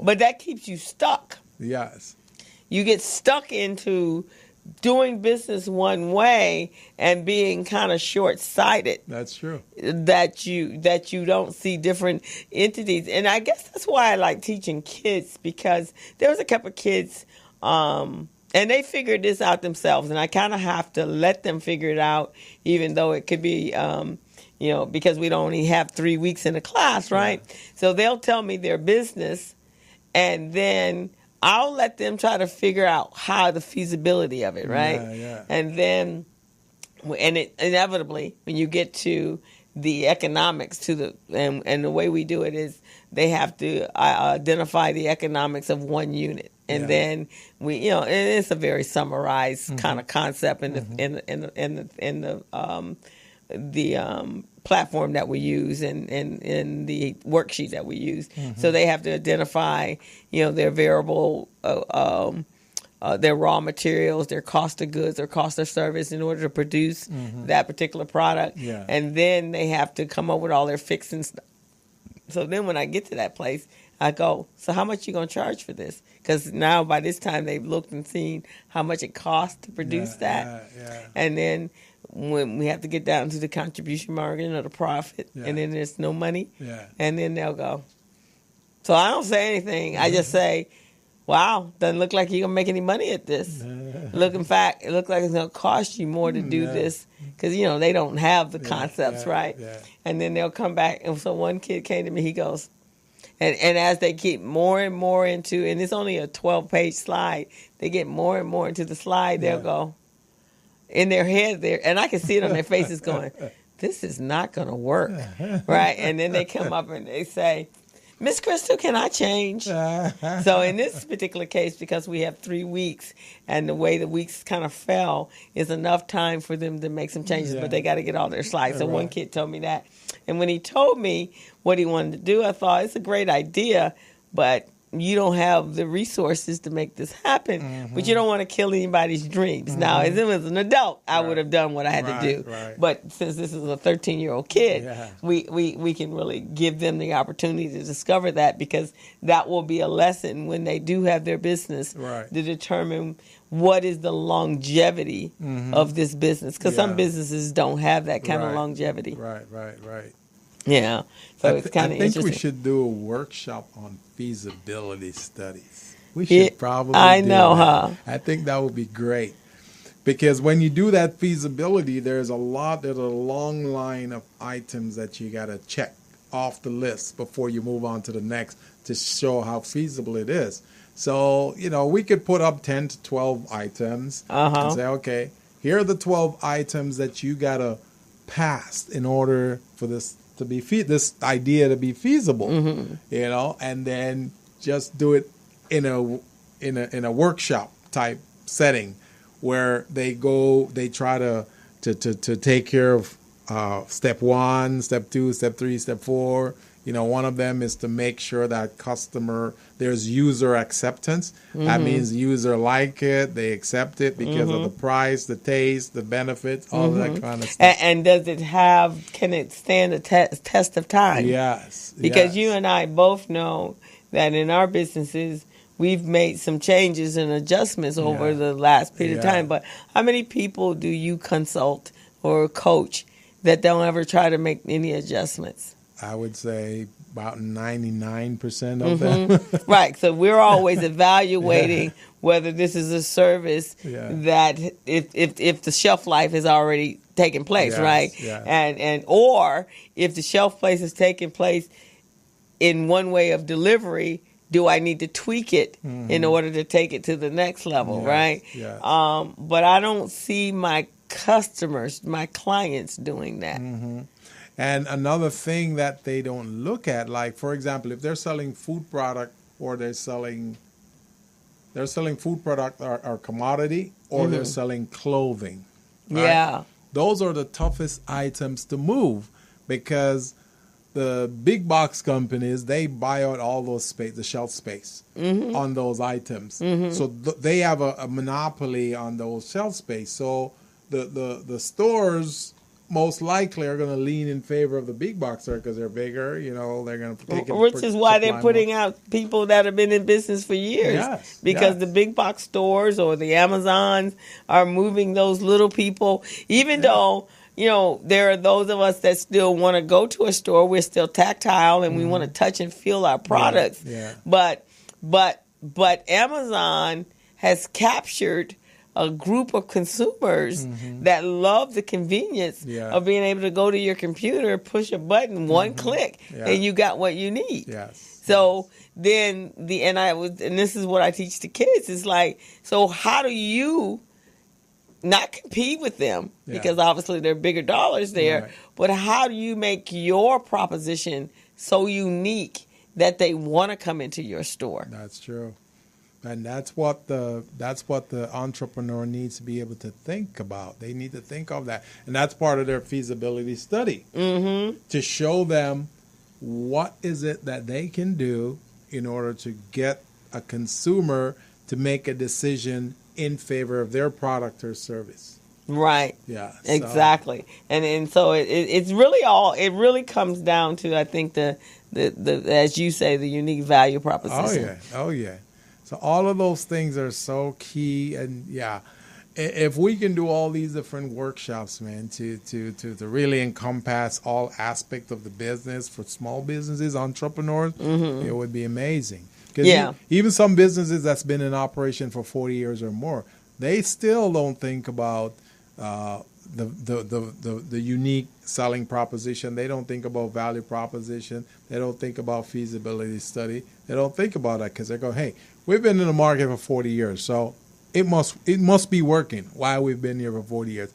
C: But that keeps you stuck.
B: Yes.
C: You get stuck into doing business one way and being kind of short-sighted.
B: That's true.
C: That you don't see different entities. And I guess that's why I like teaching kids, because there was a couple of kids and they figured this out themselves, and I kind of have to let them figure it out, even though it could be because we don't only have 3 weeks in a class, right? Yeah. So they'll tell me their business, and then I'll let them try to figure out how the feasibility of it, right?
B: Yeah.
C: And then, inevitably, when you get to the economics, and the way we do it is they have to identify the economics of one unit, and then we, and it's a very summarized kind of concept in the platform that we use and in the worksheet that we use. So they have to identify, their variable, their raw materials, their cost of goods, their cost of service in order to produce that particular product. Yeah. And then they have to come up with all their fixing stuff. So then when I get to that place, I go, so how much you going to charge for this? Because now by this time they've looked and seen how much it costs to produce that. Yeah. And then when we have to get down to the contribution margin or the profit, and then there's no money, and then they'll go. So I don't say anything. I just say, wow, doesn't look like you're going to make any money at this. In fact, it looks like it's going to cost you more to do this because, they don't have the concepts, right? Yeah. And then they'll come back. And so one kid came to me, he goes, and as they get more and more into, and it's only a 12-page slide, they get more and more into the slide, they'll go, in their head there, and I can see it on their faces going, this is not going to work, right? And then they come up and they say, Miss Crystal, can I change? So in this particular case, because we have 3 weeks, and the way the weeks kind of fell, is enough time for them to make some changes, but they got to get all their slides. So one kid told me that. And when he told me what he wanted to do, I thought, it's a great idea, but you don't have the resources to make this happen, but you don't want to kill anybody's dreams. Now, as it was an adult, I would have done what I had to do.
B: Right.
C: But since this is a 13-year-old kid,
B: Yeah.
C: we can really give them the opportunity to discover that, because that will be a lesson when they do have their business
B: Right.
C: to determine what is the longevity of this business. Because some
B: Yeah.
C: businesses don't have that kind of
B: Right.
C: longevity.
B: Right.
C: Yeah. So it's kind
B: I
C: of
B: think
C: interesting.
B: we should do a workshop on feasibility studies. We
C: Yeah,
B: should probably
C: I
B: do
C: know,
B: that.
C: huh?
B: I think that would be great. Because when you do that feasibility, there's a long line of items that you got to check off the list before you move on to the next to show how feasible it is. So, we could put up 10 to 12 items and say, okay, here are the 12 items that you got to pass in order for this to be this idea to be feasible, and then just do it in a workshop type setting where they try to take care of step 1, step 2, step 3, step 4. One of them is to make sure that there's user acceptance. That means user like it, they accept it because of the price, the taste, the benefits, all that kind of stuff.
C: And can it stand the test of time?
B: Yes.
C: Because you and I both know that in our businesses, we've made some changes and adjustments over the last period of time. But how many people do you consult or coach that don't ever try to make any adjustments?
B: I would say about 99% of them.
C: Right. So we're always evaluating whether this is a service that if the shelf life has already taken place, right?
B: Yes.
C: And or if the shelf place has taken place in one way of delivery, do I need to tweak it in order to take it to the next level, right?
B: Yes.
C: But I don't see my customers, my clients doing that.
B: And another thing that they don't look at, like, for example, if they're selling food product or they're selling food product or commodity, or they're selling clothing. Right?
C: Yeah.
B: Those are the toughest items to move because the big box companies, they buy out all those space, the shelf space on those items. So they have a monopoly on those shelf space. So the stores most likely are going to lean in favor of the big box store because they're bigger. They're going to take it.
C: Which is why they're putting out people that have been in business for years.
B: Yes,
C: because the big box stores or the Amazons are moving those little people. Even though, there are those of us that still want to go to a store. We're still tactile and we want to touch and feel our products.
B: Yeah.
C: But Amazon has captured a group of consumers that love the convenience of being able to go to your computer, push a button, one click, and you got what you need.
B: Yes.
C: So then and this is what I teach the kids. It's like, so how do you not compete with them? Because obviously there are bigger dollars there.
B: Right.
C: But how do you make your proposition so unique that they want to come into your store?
B: That's true. And that's what the entrepreneur needs to be able to think about. They need to think of that. And that's part of their feasibility study. To show them what is it that they can do in order to get a consumer to make a decision in favor of their product or service.
C: Right.
B: Yeah.
C: Exactly. And so it's really it really comes down to, I think, the as you say, the unique value proposition.
B: Oh yeah. So all of those things are so key, and if we can do all these different workshops, man, to really encompass all aspects of the business for small businesses, entrepreneurs, it would be amazing. Because even some businesses that's been in operation for 40 years or more, they still don't think about the unique selling proposition. They don't think about value proposition. They don't think about feasibility study. They don't think about that because they go, hey, we've been in the market for 40 years, so it must be working while we've been here for 40 years.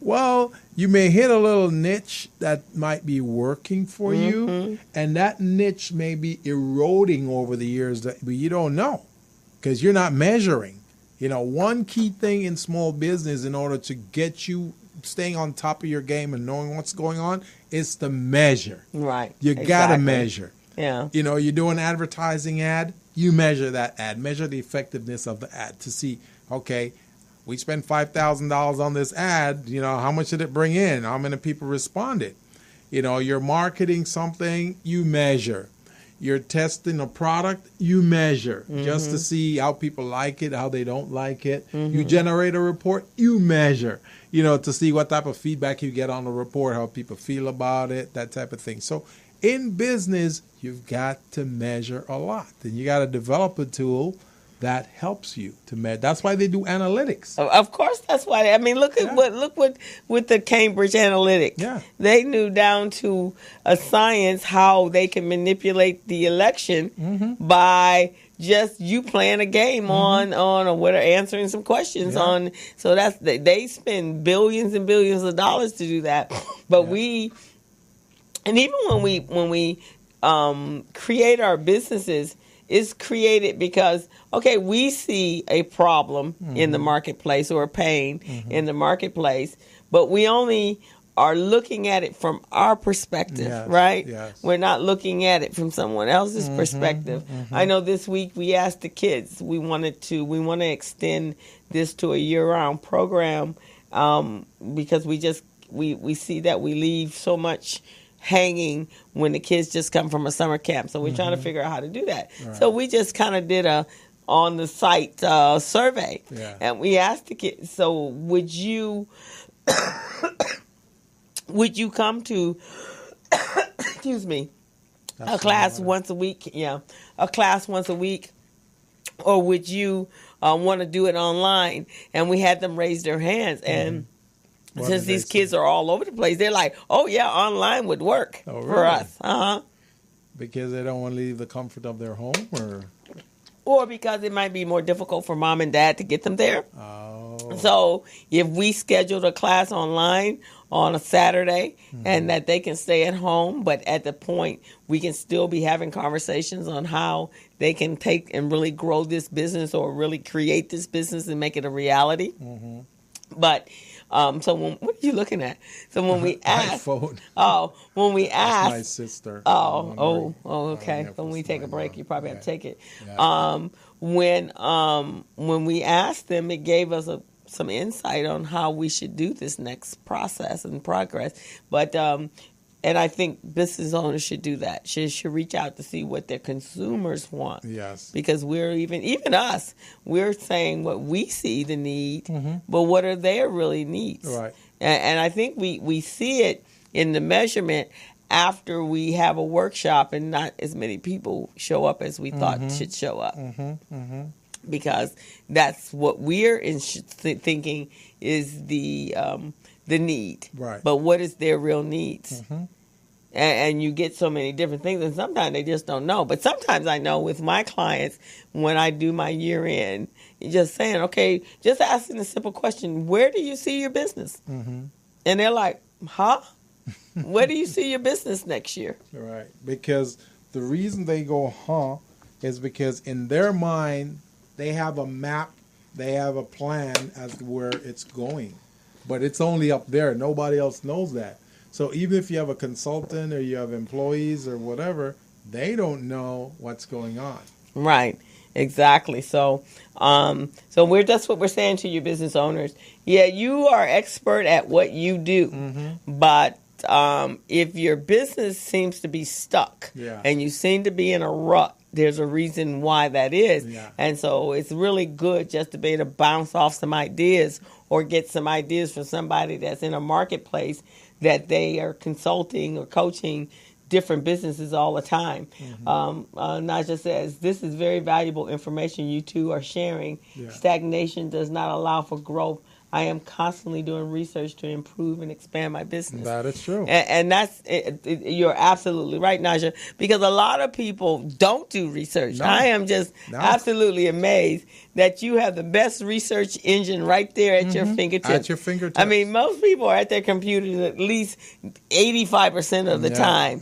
B: Well, you may hit a little niche that might be working for you, and that niche may be eroding over the years, but you don't know because you're not measuring. One key thing in small business in order to get you staying on top of your game and knowing what's going on is to measure.
C: Right.
B: You got to measure.
C: Yeah.
B: You do an advertising ad, you measure that ad, measure the effectiveness of the ad to see, okay, we spent $5,000 on this ad, how much did it bring in? How many people responded? You're marketing something, you measure. You're testing a product, you measure just to see how people like it, how they don't like it. You generate a report, you measure, to see what type of feedback you get on the report, how people feel about it, that type of thing. So in business, you've got to measure a lot. And you got to develop a tool that helps you to measure. That's why they do analytics.
C: Of course, that's why. I mean, look what with the Cambridge Analytica.
B: Yeah.
C: They knew down to a science how they can manipulate the election by just you playing a game on or whatever, answering some questions on. So they spend billions and billions of dollars to do that. But and even when we create our businesses, it's created because, okay, we see a problem in the marketplace or a pain in the marketplace, but we only are looking at it from our perspective, right?
B: Yes.
C: We're not looking at it from someone else's perspective. I know this week we asked the kids, we want to extend this to a year-round program because we see that we leave so much hanging when the kids just come from a summer camp. So we're trying to figure out how to do that. Right. So we just kind of did a on the site survey, and we asked the kids, so would you come to excuse me, a class once a week? Yeah, a class once a week, or would you want to do it online? And we had them raise their hands, and since these kids are all over the place, they're like, oh, yeah, online would work for us.
B: Because they don't want to leave the comfort of their home?
C: Or because it might be more difficult for mom and dad to get them there.
B: Oh.
C: So if we scheduled a class online on a Saturday and that they can stay at home, but at the point we can still be having conversations on how they can take and really grow this business or really create this business and make it a reality. But so what are you looking at? So when we ask, when we ask,
B: my sister.
C: Okay. When we take a break, you probably have to take it. Yeah. When we asked them, it gave us some insight on how we should do this next process and progress. But and I think business owners should do that. Should reach out to see what their consumers want.
B: Yes.
C: Because we're even us, we're saying what we see the need, but what are their really needs?
B: Right.
C: And I think we see it in the measurement after we have a workshop and not as many people show up as we thought should show up. Because that's what we're thinking is the need.
B: Right.
C: But what is their real needs? And you get so many different things, and sometimes they just don't know. But sometimes I know with my clients, when I do my year end, just saying, okay, just asking a simple question, where do you see your business? And they're like, huh? Where do you see your business next year?
B: Right. Because the reason they go, huh, is because in their mind, they have a map, they have a plan as to where it's going. But it's only up there. Nobody else knows that. So even if you have a consultant or you have employees or whatever, they don't know what's going on.
C: Right. Exactly. So that's what we're saying to you business owners. Yeah, you are expert at what you do. But if your business seems to be stuck and you seem to be in a rut, there's a reason why that is. And so it's really good just to be able to bounce off some ideas or get some ideas from somebody that's in a marketplace that they are consulting or coaching different businesses all the time. Naja says, this is very valuable information you two are sharing. Stagnation does not allow for growth. I am constantly doing research to improve and expand my business.
B: That is true.
C: And that's, you're absolutely right, Naja, because a lot of people don't do research. I am just absolutely amazed that you have the best research engine right there at your fingertips.
B: At your fingertips.
C: I mean, most people are at their computers at least 85% of the time.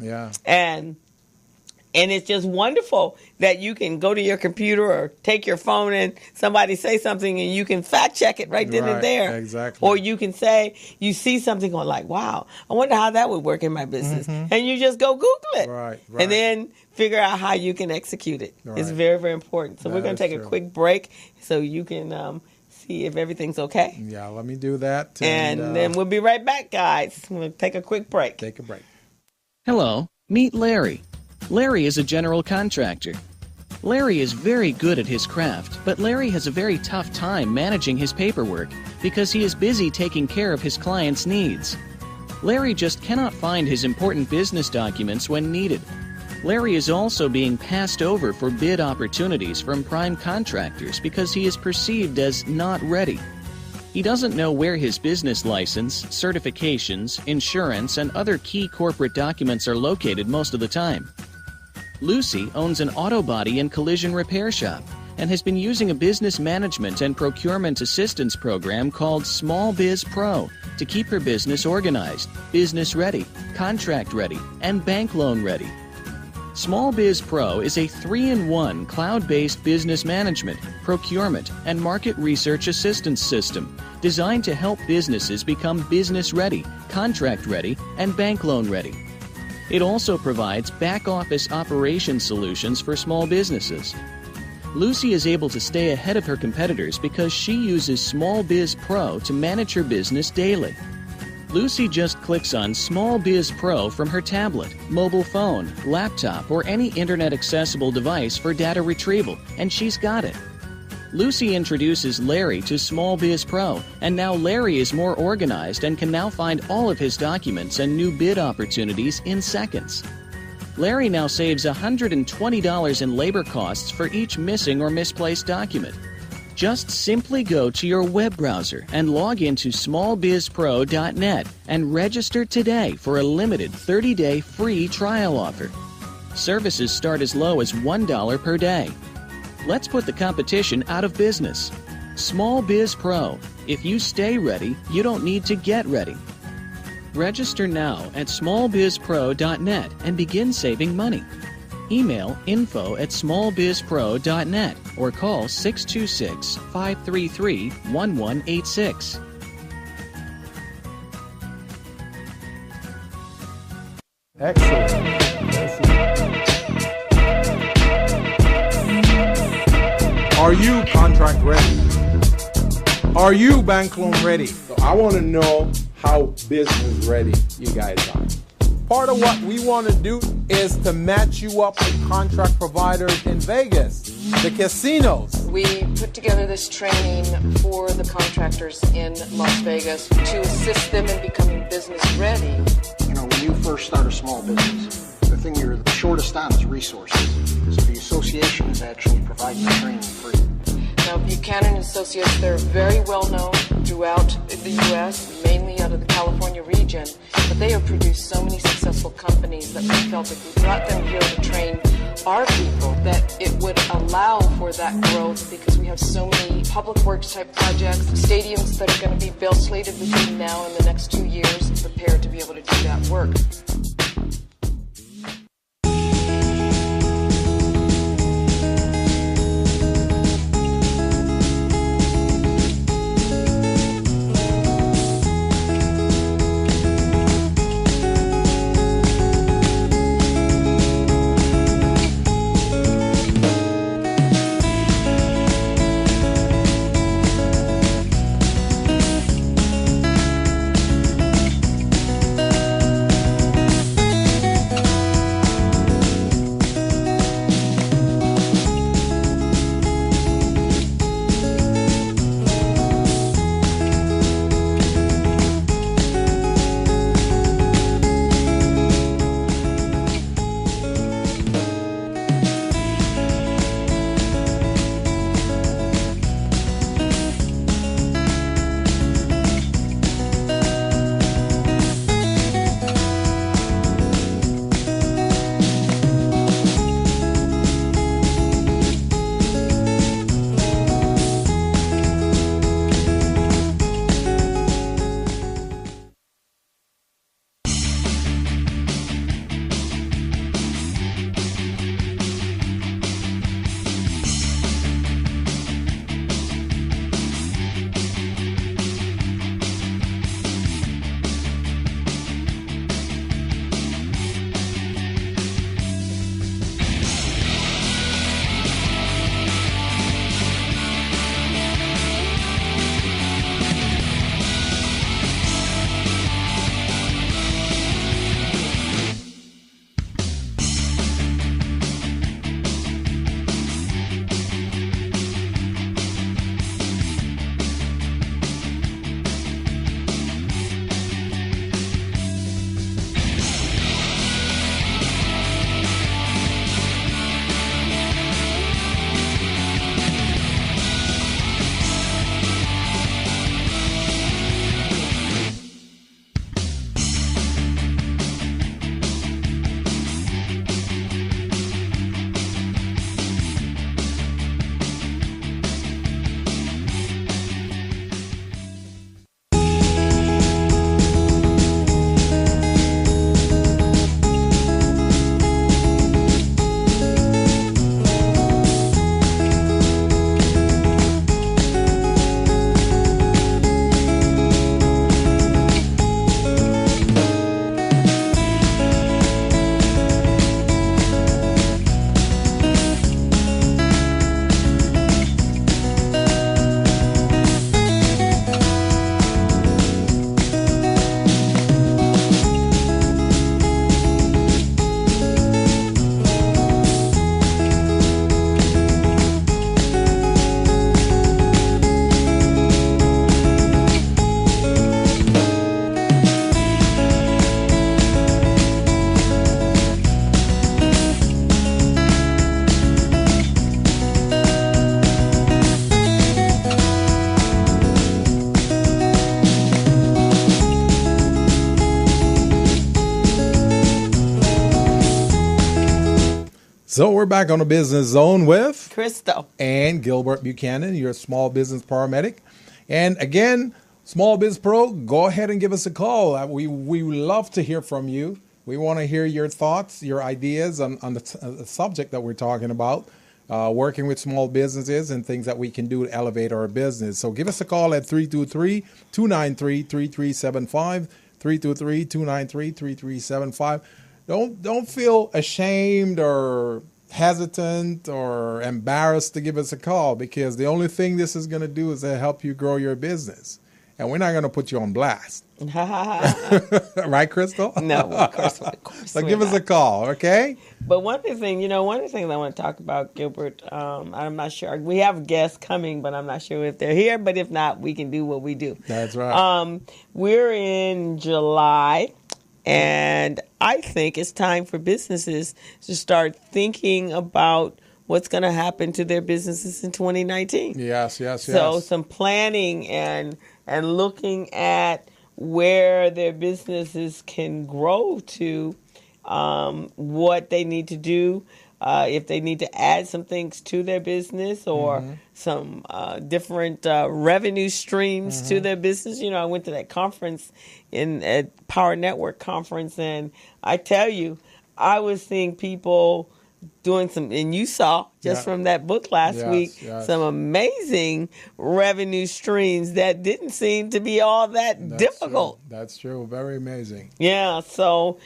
C: And it's just wonderful that you can go to your computer or take your phone and somebody say something and you can fact check it right then and there.
B: Exactly.
C: Or you can say, you see something going like, wow, I wonder how that would work in my business. And you just go Google it.
B: Right.
C: And then figure out how you can execute it.
B: Right.
C: It's very, very important. So we're going to take a
B: true.
C: quick break so you can see if everything's okay.
B: Yeah, let me do that.
C: And then we'll be right back, guys. We'll take a quick break.
B: Take a break.
D: Hello, meet Larry. Larry is a general contractor. Larry is very good at his craft, but Larry has a very tough time managing his paperwork because he is busy taking care of his clients' needs. Larry just cannot find his important business documents when needed. Larry is also being passed over for bid opportunities from prime contractors because he is perceived as not ready. He doesn't know where his business license, certifications, insurance, and other key corporate documents are located most of the time. Lucy owns an auto body and collision repair shop and has been using a business management and procurement assistance program called Small Biz Pro to keep her business organized, business ready, contract ready, and bank loan ready. Small Biz Pro is a 3-in-1 cloud-based business management, procurement, and market research assistance system designed to help businesses become business ready, contract ready, and bank loan ready. It also provides back-office operation solutions for small businesses. Lucy is able to stay ahead of her competitors because she uses Small Biz Pro to manage her business daily. Lucy just clicks on Small Biz Pro from her tablet, mobile phone, laptop, or any internet-accessible device for data retrieval, and she's got it. Lucy introduces Larry to Small Biz Pro, and now Larry is more organized and can now find all of his documents and new bid opportunities in seconds. Larry now saves $120 in labor costs for each missing or misplaced document. Just simply go to your web browser and log into smallbizpro.net and register today for a limited 30-day free trial offer. Services start as low as $1 per day. Let's put the competition out of business. Small Biz Pro. If you stay ready, you don't need to get ready. Register now at smallbizpro.net and begin saving money. Email info@smallbizpro.net or call 626-533-1186.
B: Excellent. Are you contract ready? Are you bank loan ready? So I want to know how business ready you guys are. Part of what we want to do is to match you up with contract providers in Vegas, the casinos.
E: We put together this training for the contractors in Las Vegas to assist them in becoming business ready.
F: You know, when you first start a small business, the thing you're the shortest on is resources. So the association is actually providing the training free.
E: Now, Buchanan Associates, they're very well known throughout the U.S., mainly out of the California region, but they have produced so many successful companies that we felt if we brought them here to train our people, that it would allow for that growth because we have so many public works type projects, stadiums that are going to be built, slated between now and the next 2 years, prepared to be able to do that work.
B: So we're back on the Business Zone with
C: Crystal.
B: and Gilbert Buchanan, your small business paramedic. And again, Small Biz Pro, go ahead and give us a call. We love to hear from you. We want to hear your thoughts, your ideas on the subject that we're talking about, working with small businesses and things that we can do to elevate our business. So give us a call at 323-293-3375, 323-293-3375. Don't feel ashamed or hesitant or embarrassed to give us a call, because the only thing this is going to do is to help you grow your business. And we're not going to put you on blast. Right, Crystal?
C: No, of course
B: So give us a call, okay?
C: But one of the things I want to talk about, Gilbert, I'm not sure. We have guests coming, but I'm not sure if they're here. But if not, we can do what we do.
B: That's right.
C: We're in July, and I think it's time for businesses to start thinking about what's going to happen to their businesses in 2019.
B: Yes.
C: So some planning and looking at where their businesses can grow to, what they need to do, if they need to add some things to their business or some different revenue streams to their business. I went to that conference at Power Network conference, and I tell you, I was seeing people doing some, and you saw just from that book last week, some amazing revenue streams that didn't seem to be all that difficult.
B: True. That's true. Very amazing.
C: Yeah. So,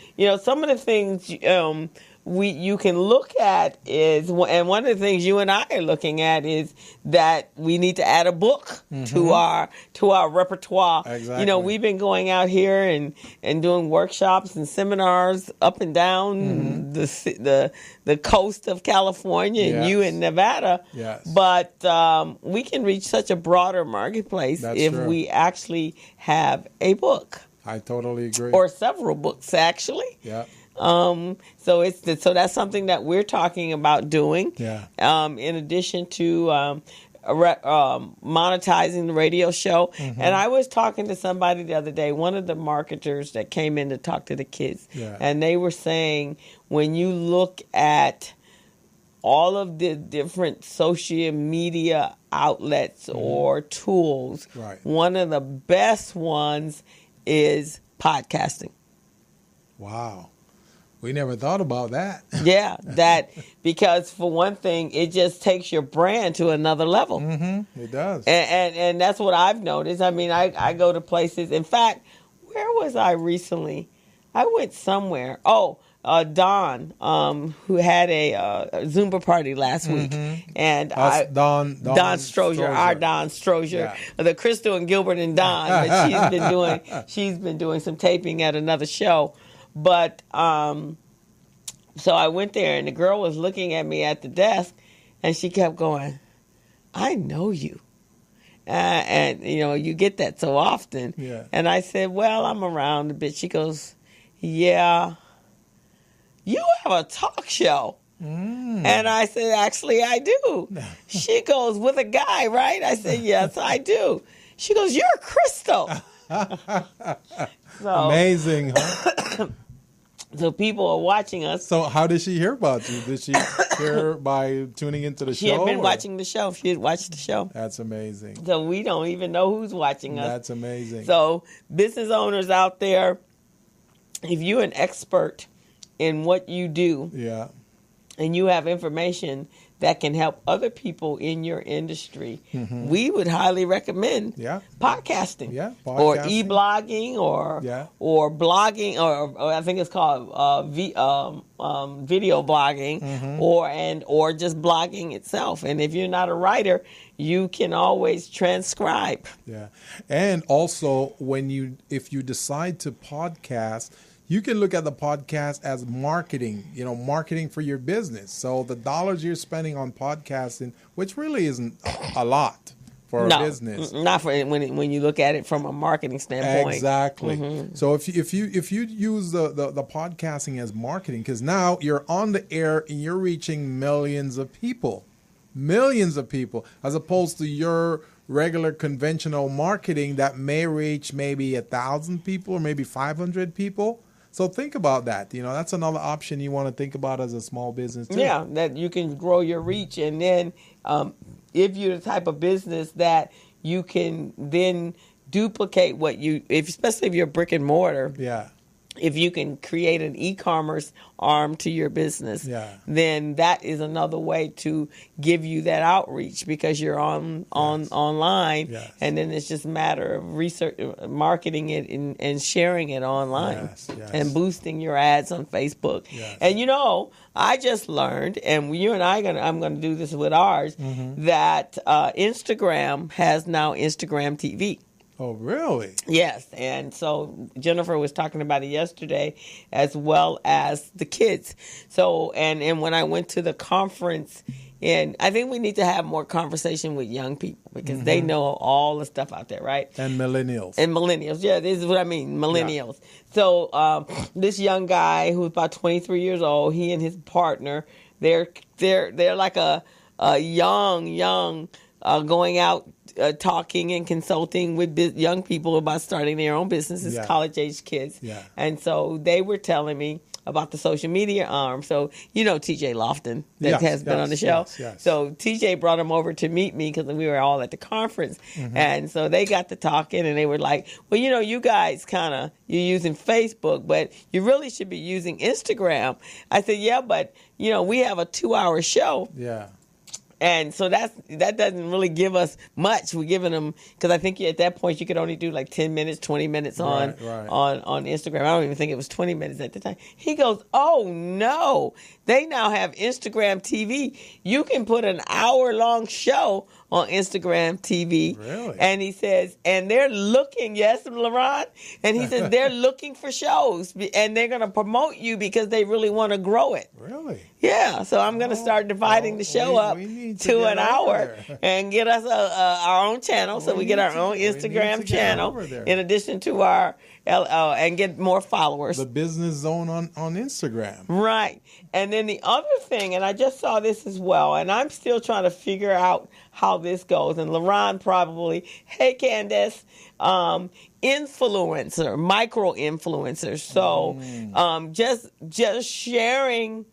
C: some of the things you can look at is, and one of the things you and I are looking at is that we need to add a book to our repertoire.
B: Exactly.
C: We've been going out here and doing workshops and seminars up and down the coast of California and you in Nevada.
B: Yes.
C: But we can reach such a broader marketplace if we actually have a book.
B: I totally agree.
C: Or several books, actually.
B: Yeah.
C: So that's something that we're talking about doing.
B: Yeah.
C: In addition to monetizing the radio show. And I was talking to somebody the other day, one of the marketers that came in to talk to the kids, and they were saying, when you look at all of the different social media outlets or tools, one of the best ones is podcasting.
B: Wow. We never thought about that.
C: Yeah, because for one thing, it just takes your brand to another level.
B: It does.
C: And that's what I've noticed. I mean, I go to places. In fact, where was I recently? I went somewhere. Don, who had a Zumba party last week, and
B: Don
C: Strozier, our Don Strozier, the Crystal and Gilbert and Don. But she's been doing some taping at another show. But so I went there, and the girl was looking at me at the desk, and she kept going, "I know you." And you get that so often. Yeah. And I said, "Well, I'm around a bit." She goes, "Yeah, you have a talk show." And I said, "Actually, I do." She goes, "With a guy, right?" I said, "Yes, I do." She goes, "You're Crystal."
B: Amazing, huh?
C: So people are watching us.
B: So how did she hear about you? Did she hear by tuning into the show?
C: She had been watching the show. She had watched the show.
B: That's amazing.
C: So we don't even know who's watching us.
B: That's amazing.
C: So business owners out there, if you're an expert in what you do, and you have information that can help other people in your industry, we would highly recommend podcasting, or e-blogging, or blogging, or I think it's called video blogging, or just blogging itself. And if you're not a writer, you can always transcribe.
B: Yeah, and also if you decide to podcast, you can look at the podcast as marketing, marketing for your business. So the dollars you're spending on podcasting, which really isn't a lot for a business.
C: Not for when you look at it from a marketing standpoint.
B: Exactly. So if you use the podcasting as marketing, because now you're on the air and you're reaching millions of people, as opposed to your regular conventional marketing that may reach maybe 1,000 people or maybe 500 people. So think about that. That's another option you want to think about as a small business too.
C: Yeah, that you can grow your reach. And then if you're the type of business that you can then duplicate especially if you're brick and mortar.
B: Yeah.
C: If you can create an e-commerce arm to your business, then that is another way to give you that outreach because you're online, and then it's just a matter of research, marketing it and sharing it online, and boosting your ads on Facebook.
B: Yes.
C: And I just learned, and you and I'm going to do this with ours, that Instagram has now Instagram TV.
B: Oh, really?
C: Yes. And so Jennifer was talking about it yesterday, as well as the kids. So, and when I went to the conference, and I think we need to have more conversation with young people because they know all the stuff out there, right?
B: And millennials.
C: Yeah, this is what I mean, millennials. Yeah. So this young guy who's about 23 years old, he and his partner, they're like a young going out talking and consulting with young people about starting their own businesses, college-age kids.
B: Yeah.
C: And so they were telling me about the social media arm. So, TJ Lofton that has been on the show.
B: Yes.
C: So TJ brought him over to meet me because we were all at the conference. And so they got to talking and they were like, well, you guys you're using Facebook, but you really should be using Instagram. I said, yeah, but, we have a 2-hour show.
B: Yeah.
C: And so that doesn't really give us much. We're giving them, because I think at that point you could only do like 10 minutes, 20 minutes on Instagram. I don't even think it was 20 minutes at the time. He goes, oh no, they now have Instagram TV. You can put an hour-long show on Instagram TV.
B: Really?
C: And he says, and they're looking, yes, LaRon? And he says they're looking for shows, and they're going to promote you because they really want to grow it.
B: Really?
C: Yeah, so I'm going to start dividing the show up to an hour and get us our own channel, so we get our own Instagram channel in addition to our and get more followers.
B: The BusinessZone on Instagram.
C: Right. And then the other thing, and I just saw this as well, and I'm still trying to figure out how this goes. And LaRon probably, hey, Candace, influencer, micro-influencers. So just sharing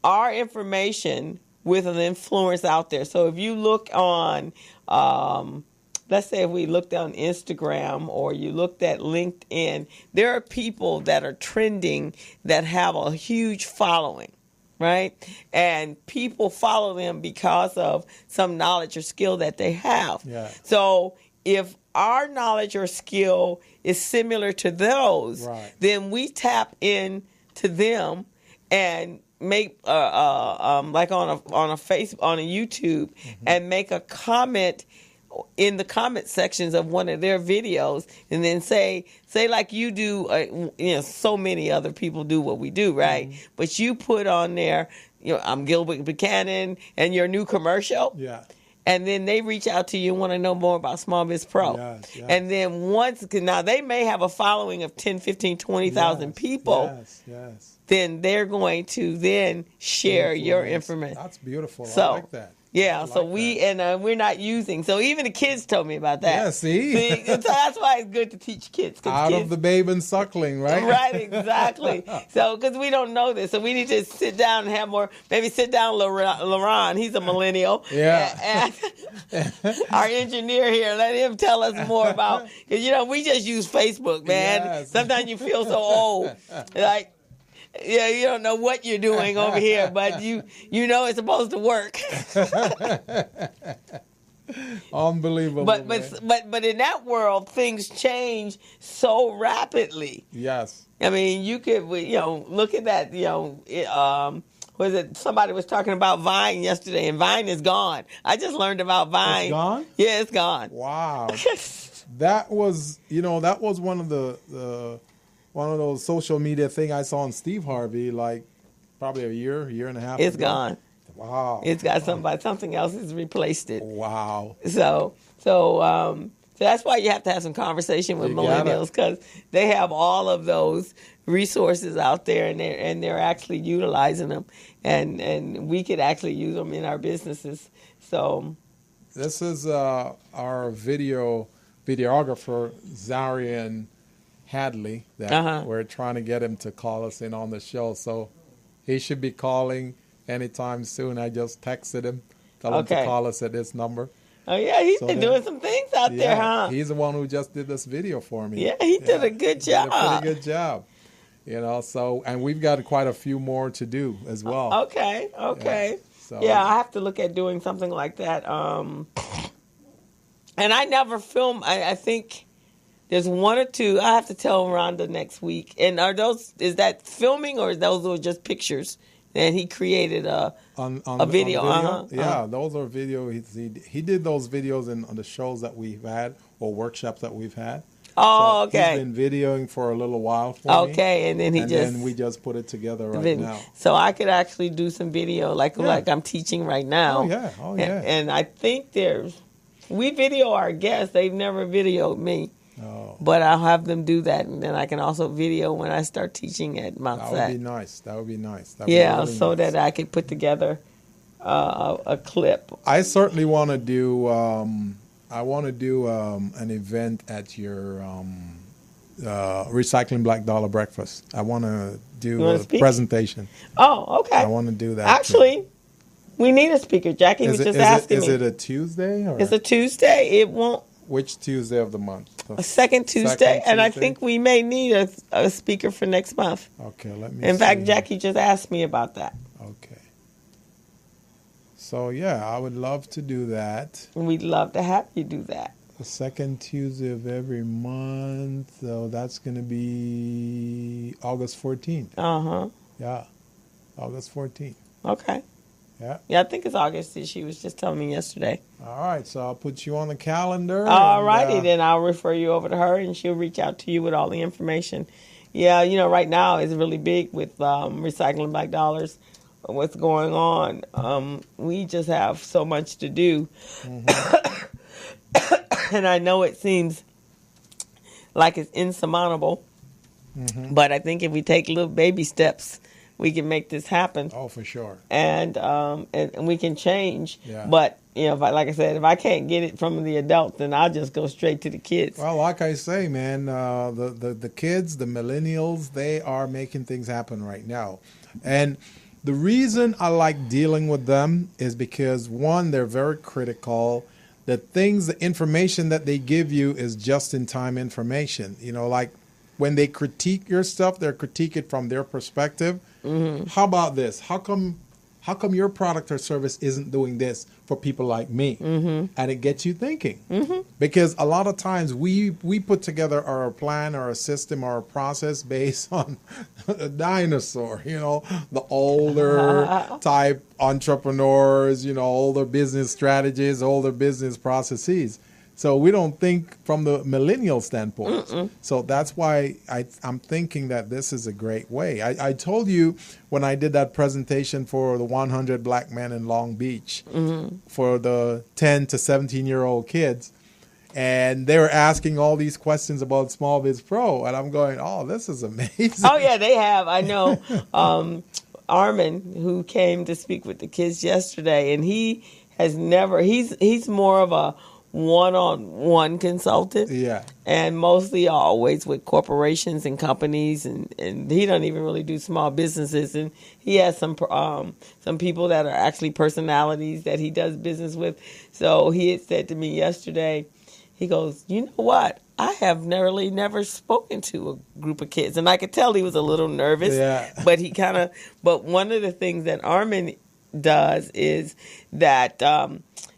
C: our information with an influence out there. So if you look on, let's say if we looked on Instagram or you looked at LinkedIn, there are people that are trending that have a huge following, right? And people follow them because of some knowledge or skill that they have.
B: Yeah.
C: So if our knowledge or skill is similar to those, then we tap into them and make like on a Facebook, on a YouTube, and make a comment in the comment sections of one of their videos, and then say like you do, so many other people do what we do, right? But you put on there, I'm Gilbert Buchanan, and your new commercial.
B: Yeah.
C: And then they reach out to you and want to know more about Small Biz Pro.
B: Yes.
C: And then now they may have a following of 10, 15, 20,000 people.
B: Yes.
C: Then they're going to then share your information.
B: That's beautiful.
C: So,
B: I like that.
C: Yeah, so we're not using. So even the kids told me about that.
B: Yeah, see?
C: So that's why it's good to teach kids.
B: Out of the babe and suckling, right?
C: Right, exactly. So because we don't know this, so we need to sit down and have more. Maybe sit down, LaRon. He's a millennial.
B: Yeah.
C: And our engineer here, let him tell us more about. Because we just use Facebook, man.
B: Yes.
C: Sometimes you feel so old, like. Yeah, you don't know what you're doing over here, but you know it's supposed to work.
B: Unbelievable.
C: But in that world, things change so rapidly.
B: Yes.
C: I mean, you could look at that. Was it somebody was talking about Vine yesterday, and Vine is gone. I just learned about Vine.
B: It's gone?
C: Yeah, it's gone.
B: Wow. That was one of the one of those social media thing I saw on Steve Harvey, like probably a year and a half
C: It's
B: ago.
C: gone.
B: Wow.
C: It's got something else has replaced it.
B: Wow.
C: So that's why you have to have some conversation with millennials, because they have all of those resources out there, and they're actually utilizing them, and we could actually use them in our businesses. So
B: this is our videographer Zarian Hadley that we're trying to get him to call us in on the show. So he should be calling anytime soon. I just texted him, tell him to call us at this number.
C: Oh, yeah, he's been doing some things out there, huh?
B: He's the one who just did this video for me.
C: Yeah, he did a good job.
B: Did a pretty good job. You know, so, and we've got quite a few more to do as well.
C: Okay.
B: Yeah, so.
C: Yeah, I have to look at doing something like that. And I never film. I think there's one or two. I have to tell Rhonda next week. And is that filming or those are just pictures? And he created a video.
B: Yeah, those are video. He did those videos on the shows that we've had or workshops that we've had.
C: Oh,
B: so
C: okay.
B: He's been videoing for a little while for me.
C: Okay, and then
B: then we just put it together right now.
C: So I could actually do some video like I'm teaching right now.
B: Oh, yeah.
C: And I think we video our guests. They've never videoed me.
B: Oh.
C: But I'll have them do that, and then I can also video when I start teaching at Mount
B: That would be nice. That'd be really
C: so
B: nice.
C: that I could put together a clip.
B: I certainly want to do. I want to do an event at your Recycling Black Dollar Breakfast. I want to do a presentation.
C: Oh, okay.
B: I want to do that.
C: Actually, we need a speaker. Jackie was just asking me.
B: Is it a Tuesday? Or?
C: It's a Tuesday. It won't.
B: Which Tuesday of the month?
C: A second Tuesday, and I think we may need a speaker for next month.
B: Okay, let me.
C: In fact, Jackie just asked me about that.
B: Okay. So yeah, I would love to do that.
C: We'd love to have you do that.
B: The second Tuesday of every month. So that's going to be August 14th. Yeah, August 14th.
C: Okay.
B: Yeah.
C: Yeah, I think it's August. She was just telling me yesterday.
B: All right, so I'll put you on the calendar.
C: All righty, then I'll refer you over to her, and she'll reach out to you with all the information. Yeah, right now it's really big with Recycling Black Dollars. What's going on? We just have so much to do. And I know it seems like it's insurmountable, but I think if we take little baby steps, we can make this happen.
B: Oh, for sure.
C: And we can change.
B: Yeah.
C: But, like I said, if I can't get it from the adults, then I'll just go straight to the kids.
B: Well, like I say, man, the kids, the millennials, they are making things happen right now. And the reason I like dealing with them is because, one, they're very critical. The information that they give you is just-in-time information. Like when they critique your stuff, they critique it from their perspective. How about this? How come your product or service isn't doing this for people like me? And it gets you thinking. Because a lot of times we put together our plan or a system or a process based on a dinosaur, the older type entrepreneurs, older business strategies, older business processes. So we don't think from the millennial standpoint. So that's why I'm thinking that this is a great way. I told you when I did that presentation for the 100 black men in Long Beach for the 10 to 17-year-old kids, and they were asking all these questions about Small Biz Pro, and I'm going, oh, this is amazing.
C: Oh, yeah, they have. I know Armin, who came to speak with the kids yesterday, and he has never, he's more of a one-on-one consultant, and mostly always with corporations and companies, and he doesn't even really do small businesses. And he has some people that are actually personalities that he does business with. So he had said to me yesterday, he goes, you know what? I have never spoken to a group of kids, and I could tell he was a little nervous. But but one of the things that Armin does is that.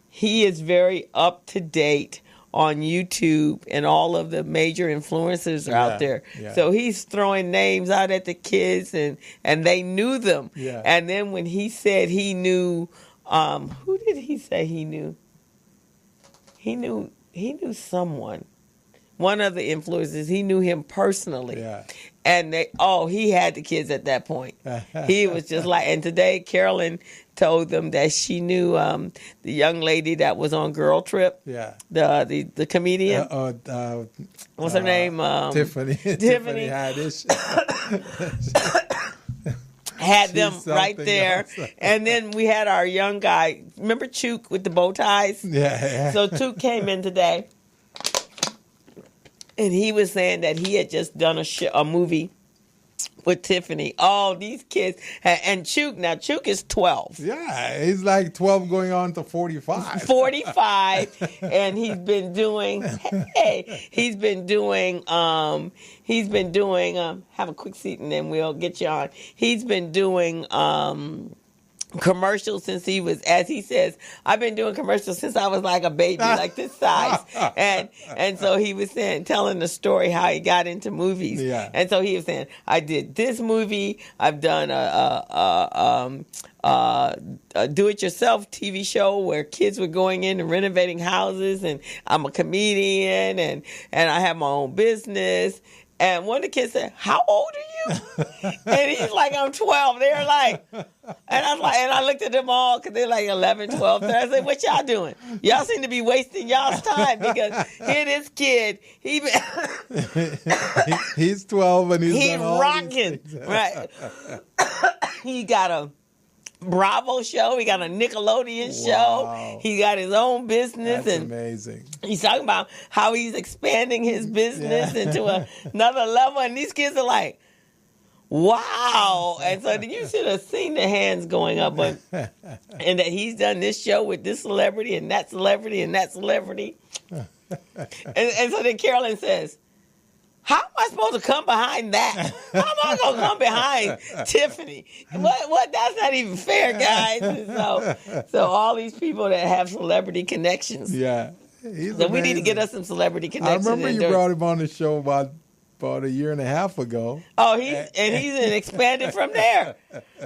C: He is very up to date on YouTube, and all of the major influencers are out there. So he's throwing names out at the kids, and they knew them. And then when he said he knew, who did he say he knew? He knew someone. One of the influencers, he knew him personally. And he had the kids at that point. He was just like, and today Carolyn told them that she knew the young lady that was on Girl Trip. The comedian. What's her name?
B: Tiffany. Tiffany Haddish.
C: Had them right there. And then we had our young guy. Remember Chook with the bow ties?
B: Yeah.
C: So Chook came in today. And he was saying that he had just done a movie with Tiffany. Oh, these kids. And Chuk, now Chuk is 12.
B: Yeah, he's like 12 going on to 45.
C: 45. And he's been doing, have a quick seat and then we'll get you on. He's been doing commercials since he was, as he says, I've been doing commercials since I was like a baby, like this size. And so he was telling the story how he got into movies.
B: Yeah.
C: And so he was saying, I did this movie, I've done a do-it-yourself TV show where kids were going in and renovating houses, and I'm a comedian, and I have my own business. And one of the kids said, how old are you? And he's like, I'm 12. They're like, and I looked at them all because they're like 11, 12. And I said, what y'all doing? Y'all seem to be wasting y'all's time because here this kid,
B: he's 12 and he's
C: rocking. Right. He got a Bravo show. He got a Nickelodeon show. He got his own business.
B: That's
C: and
B: amazing.
C: He's talking about how he's expanding his business into another level. And these kids are like, wow. And so you should have seen the hands going up. And that he's done this show with this celebrity and that celebrity and that celebrity. And so then Carolyn says, how am I supposed to come behind that? How am I going to come behind Tiffany? What? That's not even fair, guys. And so all these people that have celebrity connections.
B: Yeah.
C: So we need to get us some celebrity connections.
B: I remember you brought him on the show about a year and a half ago.
C: Oh, he's expanded from there.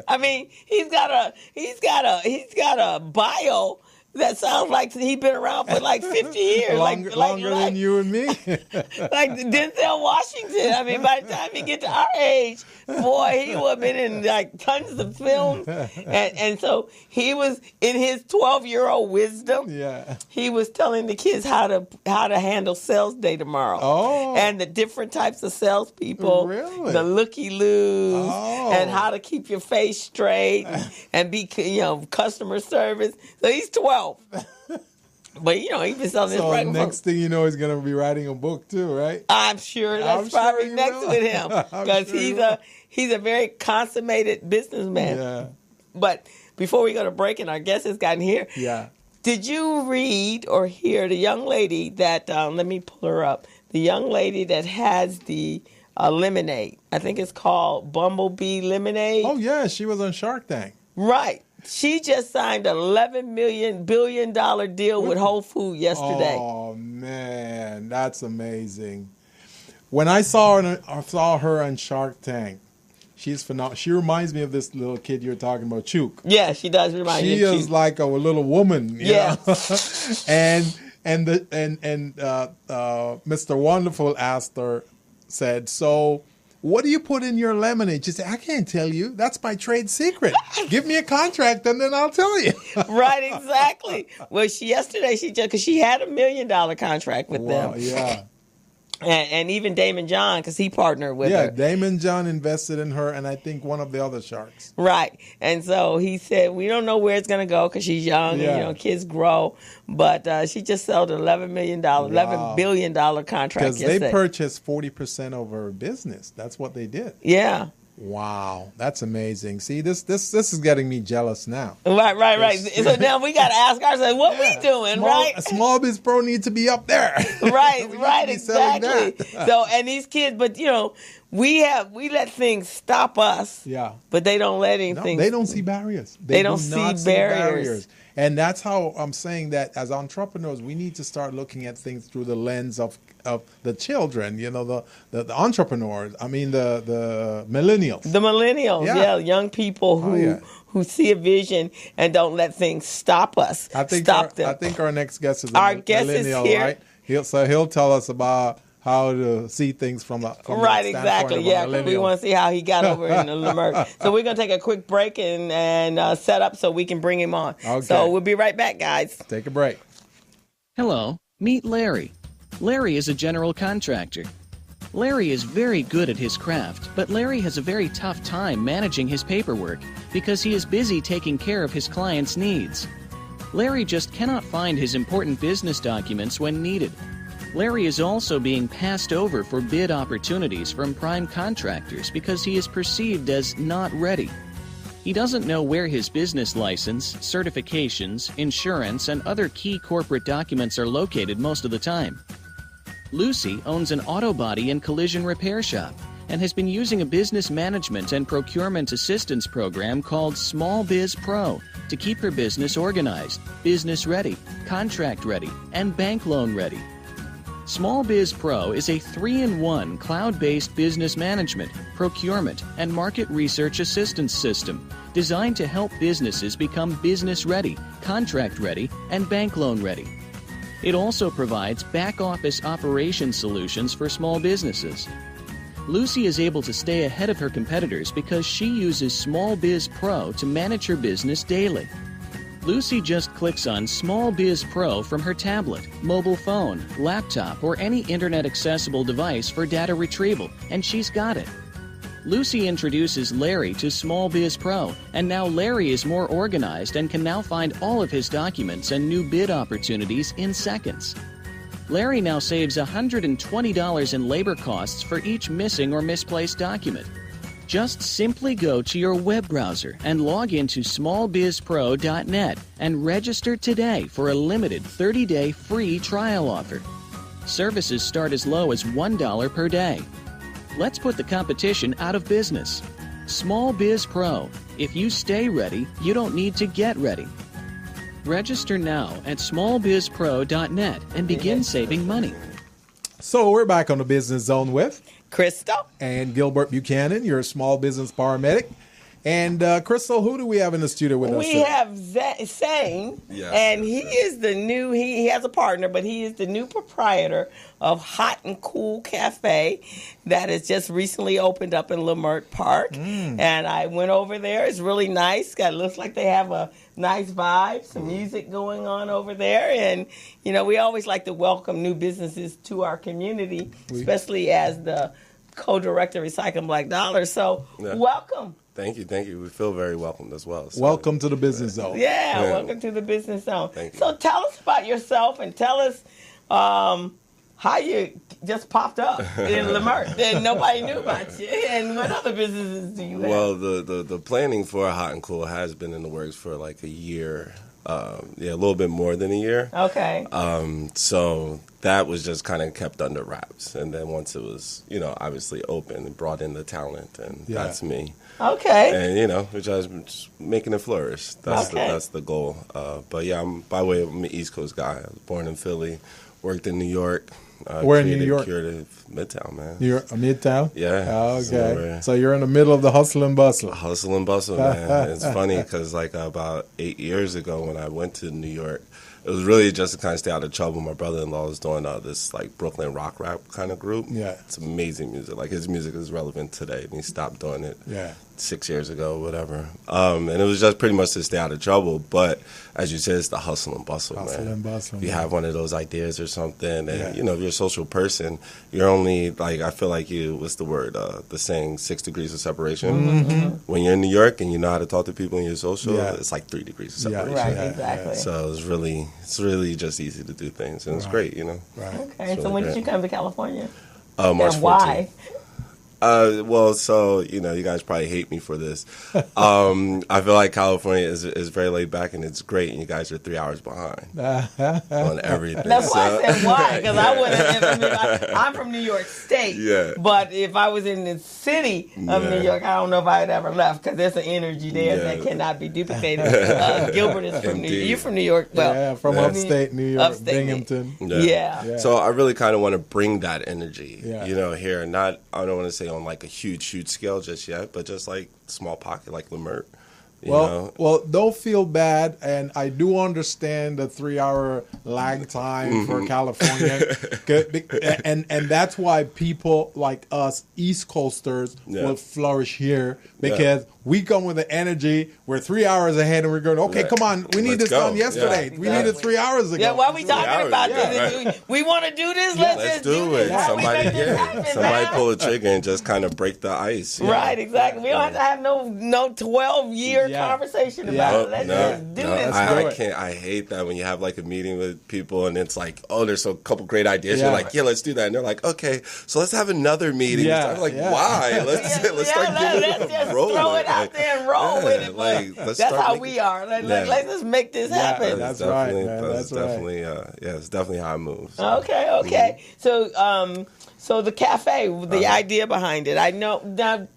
C: I mean, he's got a bio that sounds like he's been around for like 50 years.
B: Longer than you and me.
C: Like Denzel Washington. I mean, by the time he get to our age, boy, he would have been in like tons of films. And so he was in his 12-year-old wisdom.
B: Yeah.
C: He was telling the kids how to handle sales day tomorrow.
B: Oh.
C: And the different types of salespeople.
B: Really?
C: The looky-loos.
B: Oh.
C: And how to keep your face straight and be, customer service. So he's 12. But he's been selling his
B: So next thing you know, he's going to be writing a book too, right?
C: I'm sure that's probably next with him because he's a very consummated businessman.
B: Yeah.
C: But before we go to break and our guest has gotten here,
B: yeah.
C: Did you read or hear the young lady that? Let me pull her up. The young lady that has the lemonade. I think it's called Bumblebee Lemonade.
B: Oh yeah, she was on Shark Tank.
C: Right. She just signed an $11 billion deal with Whole Foods yesterday.
B: Oh, man. That's amazing. When I saw her on Shark Tank, she's phenomenal. She reminds me of this little kid you're talking about, Chuk.
C: Yeah, she does remind me of Chuk.
B: She is like a little woman.
C: Yeah.
B: And Mr. Wonderful said, so what do you put in your lemonade? She said, I can't tell you. That's my trade secret. Give me a contract and then I'll tell you.
C: Right, exactly. Well, yesterday because she had $1 million contract with them.
B: Yeah.
C: And even Damon John, because he partnered with her.
B: Yeah, Damon John invested in her and I think one of the other sharks.
C: Right. And so he said, we don't know where it's going to go because she's young and, kids grow. But she just sold an $11 billion contract
B: because
C: yesterday.
B: they purchased 40% of her business. That's what they did.
C: Yeah.
B: Wow, that's amazing. See, this is getting me jealous now.
C: Right. So now we got to ask ourselves, what we doing, right?
B: Small Biz Pro need to be up there.
C: Right, exactly. So, and these kids, but we let things stop us.
B: Yeah.
C: But they don't let anything.
B: No, they don't see barriers.
C: They don't see barriers.
B: And that's how I'm saying that as entrepreneurs, we need to start looking at things through the lens of the children, the entrepreneurs. I mean, the millennials.
C: The millennials, young people who see a vision and don't let things stop us.
B: I think our next guest is
C: our guest
B: millennial,
C: is here.
B: Right? He'll tell us about how to see things from
C: right, exactly. Yeah, we want to see how he got over in the Lemur. So we're going to take a quick break and set up so we can bring him on.
B: Okay.
C: So we'll be right back, guys.
B: Take a break.
D: Hello, meet Larry. Larry is a general contractor. Larry is very good at his craft, but Larry has a very tough time managing his paperwork because he is busy taking care of his clients' needs. Larry just cannot find his important business documents when needed. Larry is also being passed over for bid opportunities from prime contractors because he is perceived as not ready. He doesn't know where his business license, certifications, insurance, and other key corporate documents are located most of the time. Lucy owns an auto body and collision repair shop and has been using a business management and procurement assistance program called Small Biz Pro to keep her business organized, business ready, contract ready, and bank loan ready. Small Biz Pro is a 3-in-1 cloud-based business management, procurement, and market research assistance system designed to help businesses become business ready, contract ready, and bank loan ready. It also provides back-office operation solutions for small businesses. Lucy is able to stay ahead of her competitors because she uses Small Biz Pro to manage her business daily. Lucy just clicks on Small Biz Pro from her tablet, mobile phone, laptop, or any internet-accessible device for data retrieval, and she's got it. Lucy introduces Larry to Small Biz Pro, and now Larry is more organized and can now find all of his documents and new bid opportunities in seconds. Larry now saves $120 in labor costs for each missing or misplaced document. Just simply go to your web browser and log into smallbizpro.net and register today for a limited 30-day free trial offer. Services start as low as $1 per day. Let's put the competition out of business. Small Biz Pro. If you stay ready, you don't need to get ready. Register now at smallbizpro.net and begin saving money.
B: So we're back on the Business Zone with
C: Crystal.
B: and Gilbert Buchanan, your small business paramedic. And Crystal, who do we have in the studio with us
C: We
B: today?
C: have Sain,
G: Yes.
C: and he is the new, he has a partner, but he is the new proprietor of Hot and Cool Cafe that has just recently opened up in Leimert Park. And I went over there. It's really nice. It looks like they have a nice vibe, some music going on over there. And, you know, we always like to welcome new businesses to our community, especially as the co-director of Recycle Black Dollars. So welcome.
G: Thank you. We feel very welcomed as well. So,
B: Welcome to the Business Zone.
C: Yeah, welcome to the Business Zone.
G: Thank you.
C: So tell us about yourself and tell us how you just popped up in Leimert and nobody knew about you. And what other businesses do you have?
G: Well, the planning for Hot and Cool has been in the works for like a year. A little bit more than a year.
C: Okay.
G: So that was just kind of kept under wraps. And then once it was, obviously open, it brought in the talent, and that's me.
C: Okay.
G: And, we're just making it flourish. That's the goal. But yeah, I'm an East Coast guy. I was born in Philly, worked in New York.
B: Where in New York?
G: Curative Midtown, man.
B: You're Midtown?
G: Yeah.
B: Oh, okay. So you're in the middle of the hustle and bustle.
G: Hustle and bustle, man. It's funny because like about 8 years ago when I went to New York, it was really just to kind of stay out of trouble. My brother-in-law was doing this like Brooklyn rock rap kind of group.
B: Yeah.
G: It's amazing music. Like his music is relevant today, and he stopped doing it 6 years ago, whatever. And it was just pretty much to stay out of trouble. But as you said, it's the hustle and bustle, man.
B: Hustle and bustle.
G: If you have one of those ideas or something, and if you're a social person, you're only like, I feel like what's the word? The saying 6 degrees of separation. Mm-hmm. When you're in New York and you know how to talk to people and you're social, it's like 3 degrees of separation.
C: Right, exactly.
G: So it's really just easy to do things, and it's great,
B: Right.
C: Okay. So when did you come to California?
G: March 14th.
C: And why?
G: Well, so, you guys probably hate me for this. I feel like California is very laid back, and it's great, and you guys are 3 hours behind on everything.
C: That's why I said why, because I wouldn't. I'm from New York State, but if I was in the city of New York, I don't know if I'd ever left, because there's an energy there that cannot be duplicated. Gilbert is from New York. You're from New York. Well,
B: from upstate New York,
C: upstate
B: Binghamton.
C: Yeah.
G: So I really kind of want to bring that energy, here. I don't want to say on like a huge scale just yet, but just like small pocket like Leimert.
B: Well, don't feel bad, and I do understand the 3-hour lag time for California, and that's why people like us, East Coasters, will flourish here, because we come with the energy. We're 3 hours ahead, and we're going, okay, come on, we need this done yesterday. We needed 3 hours ago.
C: Yeah, why are we talking about this? Right. We want to do this. Let's just do it.
G: Somebody pull a trigger and just kind of break the ice.
C: Right, exactly. We don't have to have no 12-year conversation about it. Let's just do this.
G: I hate that when you have like a meeting with people and it's like, oh, there's a couple great ideas. You're like, yeah, let's do that. And they're like, okay, so let's have another meeting. I'm like, why? Let's start getting
C: just throw it out there and roll with it. Like, that's how we are. Let's just make this happen.
B: That's right, man.
G: That's definitely, it's definitely how it moves.
C: Okay. So the cafe, the idea behind it. I know. Now,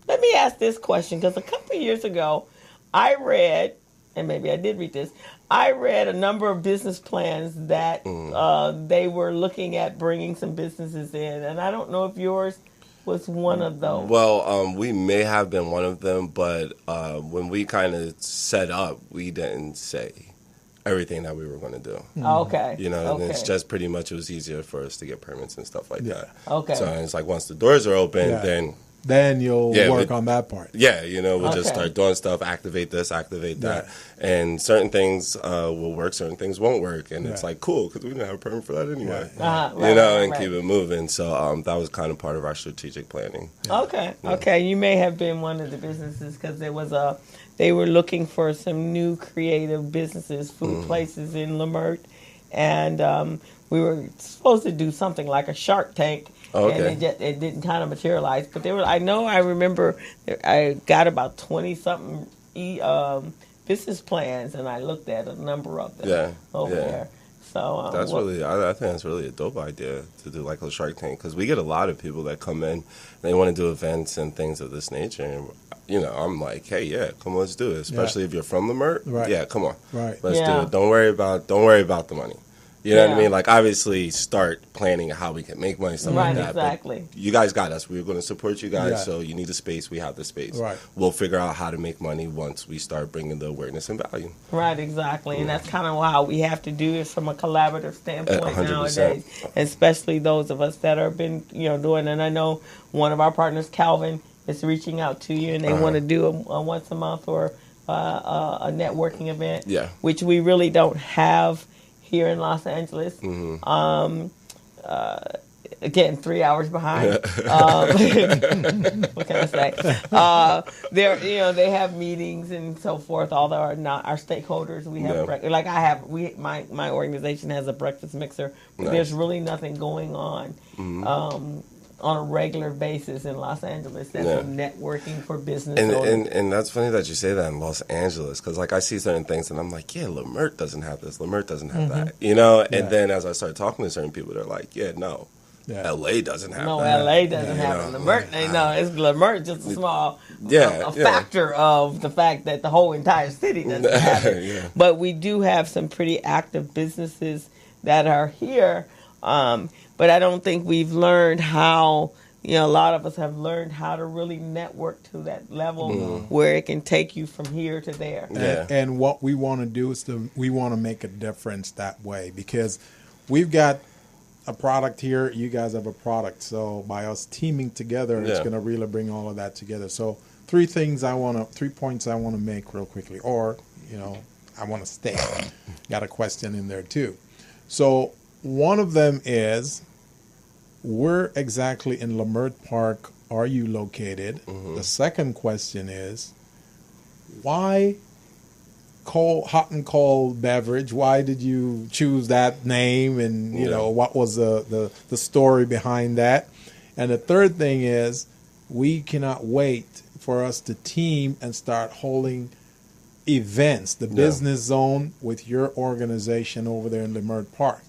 C: let me ask this question, because a couple of years ago, I read, and maybe I did read this, I read a number of business plans that they were looking at bringing some businesses in, and I don't know if yours was one of those.
G: Well, we may have been one of them, but when we kind of set up, we didn't say everything that we were going to do.
C: Okay.
G: And it's just pretty much, it was easier for us to get permits and stuff like that.
C: Okay.
G: So it's like once the doors are open,
B: then you'll work on that part.
G: Yeah, we'll just start doing stuff, activate this, activate that. And certain things will work, certain things won't work. And it's like, cool, because we didn't have a permit for that anyway. And keep it moving. So that was kind of part of our strategic planning.
C: Okay. You may have been one of the businesses, because they were looking for some new creative businesses, food places in Lemert. And we were supposed to do something like a Shark Tank. And it didn't kind of materialize. But I remember I got about 20-something business plans, and I looked at a number of them over there. So
G: I think that's really a dope idea to do like a Shark Tank, because we get a lot of people that come in, and they want to do events and things of this nature. And, I'm like, hey, come on, let's do it. Especially if you're from Lemert.
B: Right.
G: Yeah, come on.
B: Right.
G: Let's do it. Don't worry about the money. You know what I mean? Like, obviously, start planning how we can make money, stuff like that.
C: Exactly.
G: But you guys got us. We're going to support you guys, so you need a space. We have the space.
B: Right.
G: We'll figure out how to make money once we start bringing the awareness and value.
C: Right, exactly. And that's kind of how we have to do it from a collaborative standpoint nowadays, especially those of us that have been, doing. And I know one of our partners, Calvin, is reaching out to you, and they want to do a once a month or a networking event, which we really don't have here in Los Angeles. Again, 3 hours behind. What can I say? They have meetings and so forth. All our stakeholders, we have like my organization has a breakfast mixer. But there's really nothing going on a regular basis in Los Angeles. That's networking for business.
G: And that's funny that you say that in Los Angeles, because like I see certain things and I'm like, Lemert doesn't have this, Lemert doesn't have that, And then as I start talking to certain people, they're like, no. LA doesn't have that.
C: No, LA doesn't have it. Lemert, it's Lemert, just a small factor of the fact that the whole entire city doesn't have it. But we do have some pretty active businesses that are here. But I don't think we've learned how, a lot of us have learned how to really network to that level where it can take you from here to there.
B: And what we want to do is we want to make a difference that way, because we've got a product here, you guys have a product. So by us teaming together, it's going to really bring all of that together. So 3 points I want to make real quickly, or, I want to state. Got a question in there too. So one of them is, where exactly in Lemert Park are you located? The second question is, why hot and cold beverage? Why did you choose that name? And, what was the story behind that? And the third thing is, we cannot wait for us to team and start holding events, the Business Zone with your organization over there in Lemert Park.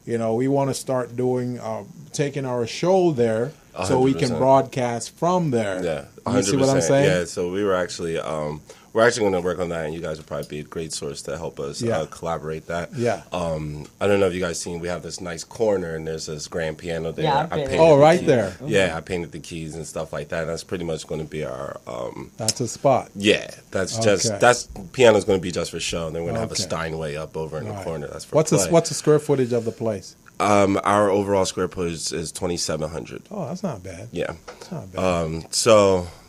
B: We want to start doing, taking our show there 100%. So we can broadcast from there. 100%. You see what I'm saying?
G: Yeah, so we were actually, we're actually going to work on that, and you guys will probably be a great source to help us collaborate that. I don't know if you guys seen, we have this nice corner, and there's this grand piano there.
C: I
B: painted
G: there. Yeah, I painted the keys and stuff like that. That's pretty much going to be our...
B: that's a spot.
G: Yeah, that's piano's going to be just for show, and then we're going to have a Steinway up over in the corner. That's for
B: What's the square footage of the place?
G: Our overall square footage is 2,700.
B: Oh, that's not bad.
G: Yeah.
B: That's not bad.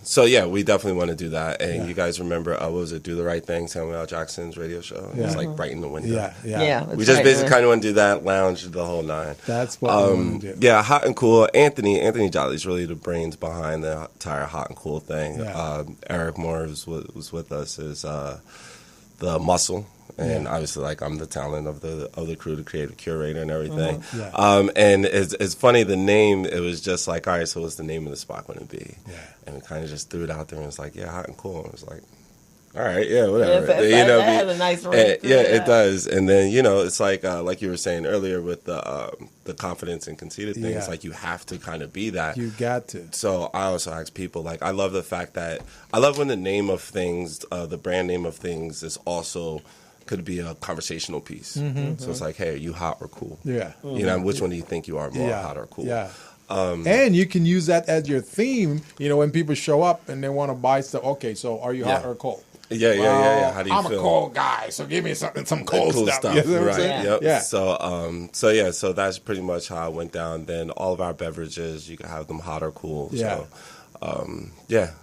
G: So yeah, we definitely want to do that. And
B: Yeah.
G: you guys remember, what was it, Do the Right Thing, Samuel L. Jackson's radio show? It was
B: Yeah.
G: like right in the window.
B: Yeah.
G: We just basically kind of want to do that, lounge the whole nine.
B: That's what we want to do.
G: Yeah, Hot and Cool. Anthony Jolly's really the brains behind the entire Hot and Cool thing.
B: Yeah.
G: Eric Moore was with us as the muscle. And obviously, like, I'm the talent of the crew, the creative curator and everything.
B: Yeah.
G: And it's funny, the name, it was just like, all right, so what's the name of the spot going to be?
B: Yeah.
G: And we kind of just threw it out there and it was like, yeah, Hot and Cool. And it was like, all right, yeah, whatever.
C: That has a nice ring.
G: Yeah, it does. And then, it's like you were saying earlier with the confidence and conceited thing. It's like you have to kind of be that.
B: You got to.
G: So I also ask people, like, I love the fact that, I love when the name of things, the brand name of things is also could be a conversational piece. So it's like, hey, are you hot or cool?
B: Yeah.
G: Which one do you think you are, more hot or cool?
B: Yeah. And you can use that as your theme, when people show up and they want to buy stuff. Okay, so are you hot or cold?
G: Yeah. How do you
B: I'm
G: feel?
B: a cold guy, so give me some cold stuff. You know what I'm
G: Right.
B: saying?
G: Yep.
B: Yeah.
G: So that's pretty much how it went down. Then all of our beverages, you can have them hot or cool.
B: Yeah.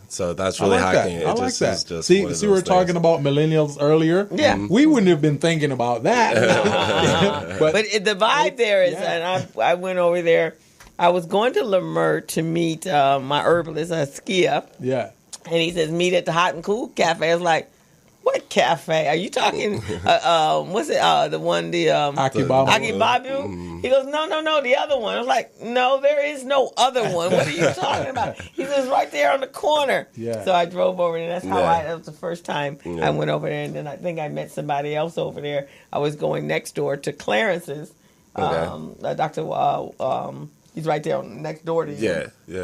G: So that's really
B: I like
G: hacking.
B: that. I like that.
G: Just
B: See, we were talking about millennials earlier.
C: Yeah.
B: We wouldn't have been thinking about that.
C: But the vibe there is, and I went over there. I was going to Leimert to meet my herbalist, Skia.
B: Yeah.
C: And he says, meet at the Hot and Cool Cafe. I was like, what cafe? Are you talking, what's it, the one,
B: Akibabu.
C: Akibabu? He goes, no, the other one. I was like, no, there is no other one. What are you talking about? He says, right there on the corner.
B: Yeah.
C: So I drove over there. That's how that was the first time I went over there. And then I think I met somebody else over there. I was going next door to Clarence's. Dr. He's right there next door to you.
G: Yeah.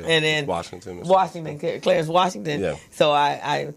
C: And then
G: Washington,
C: Clarence Washington.
G: Yeah.
C: So I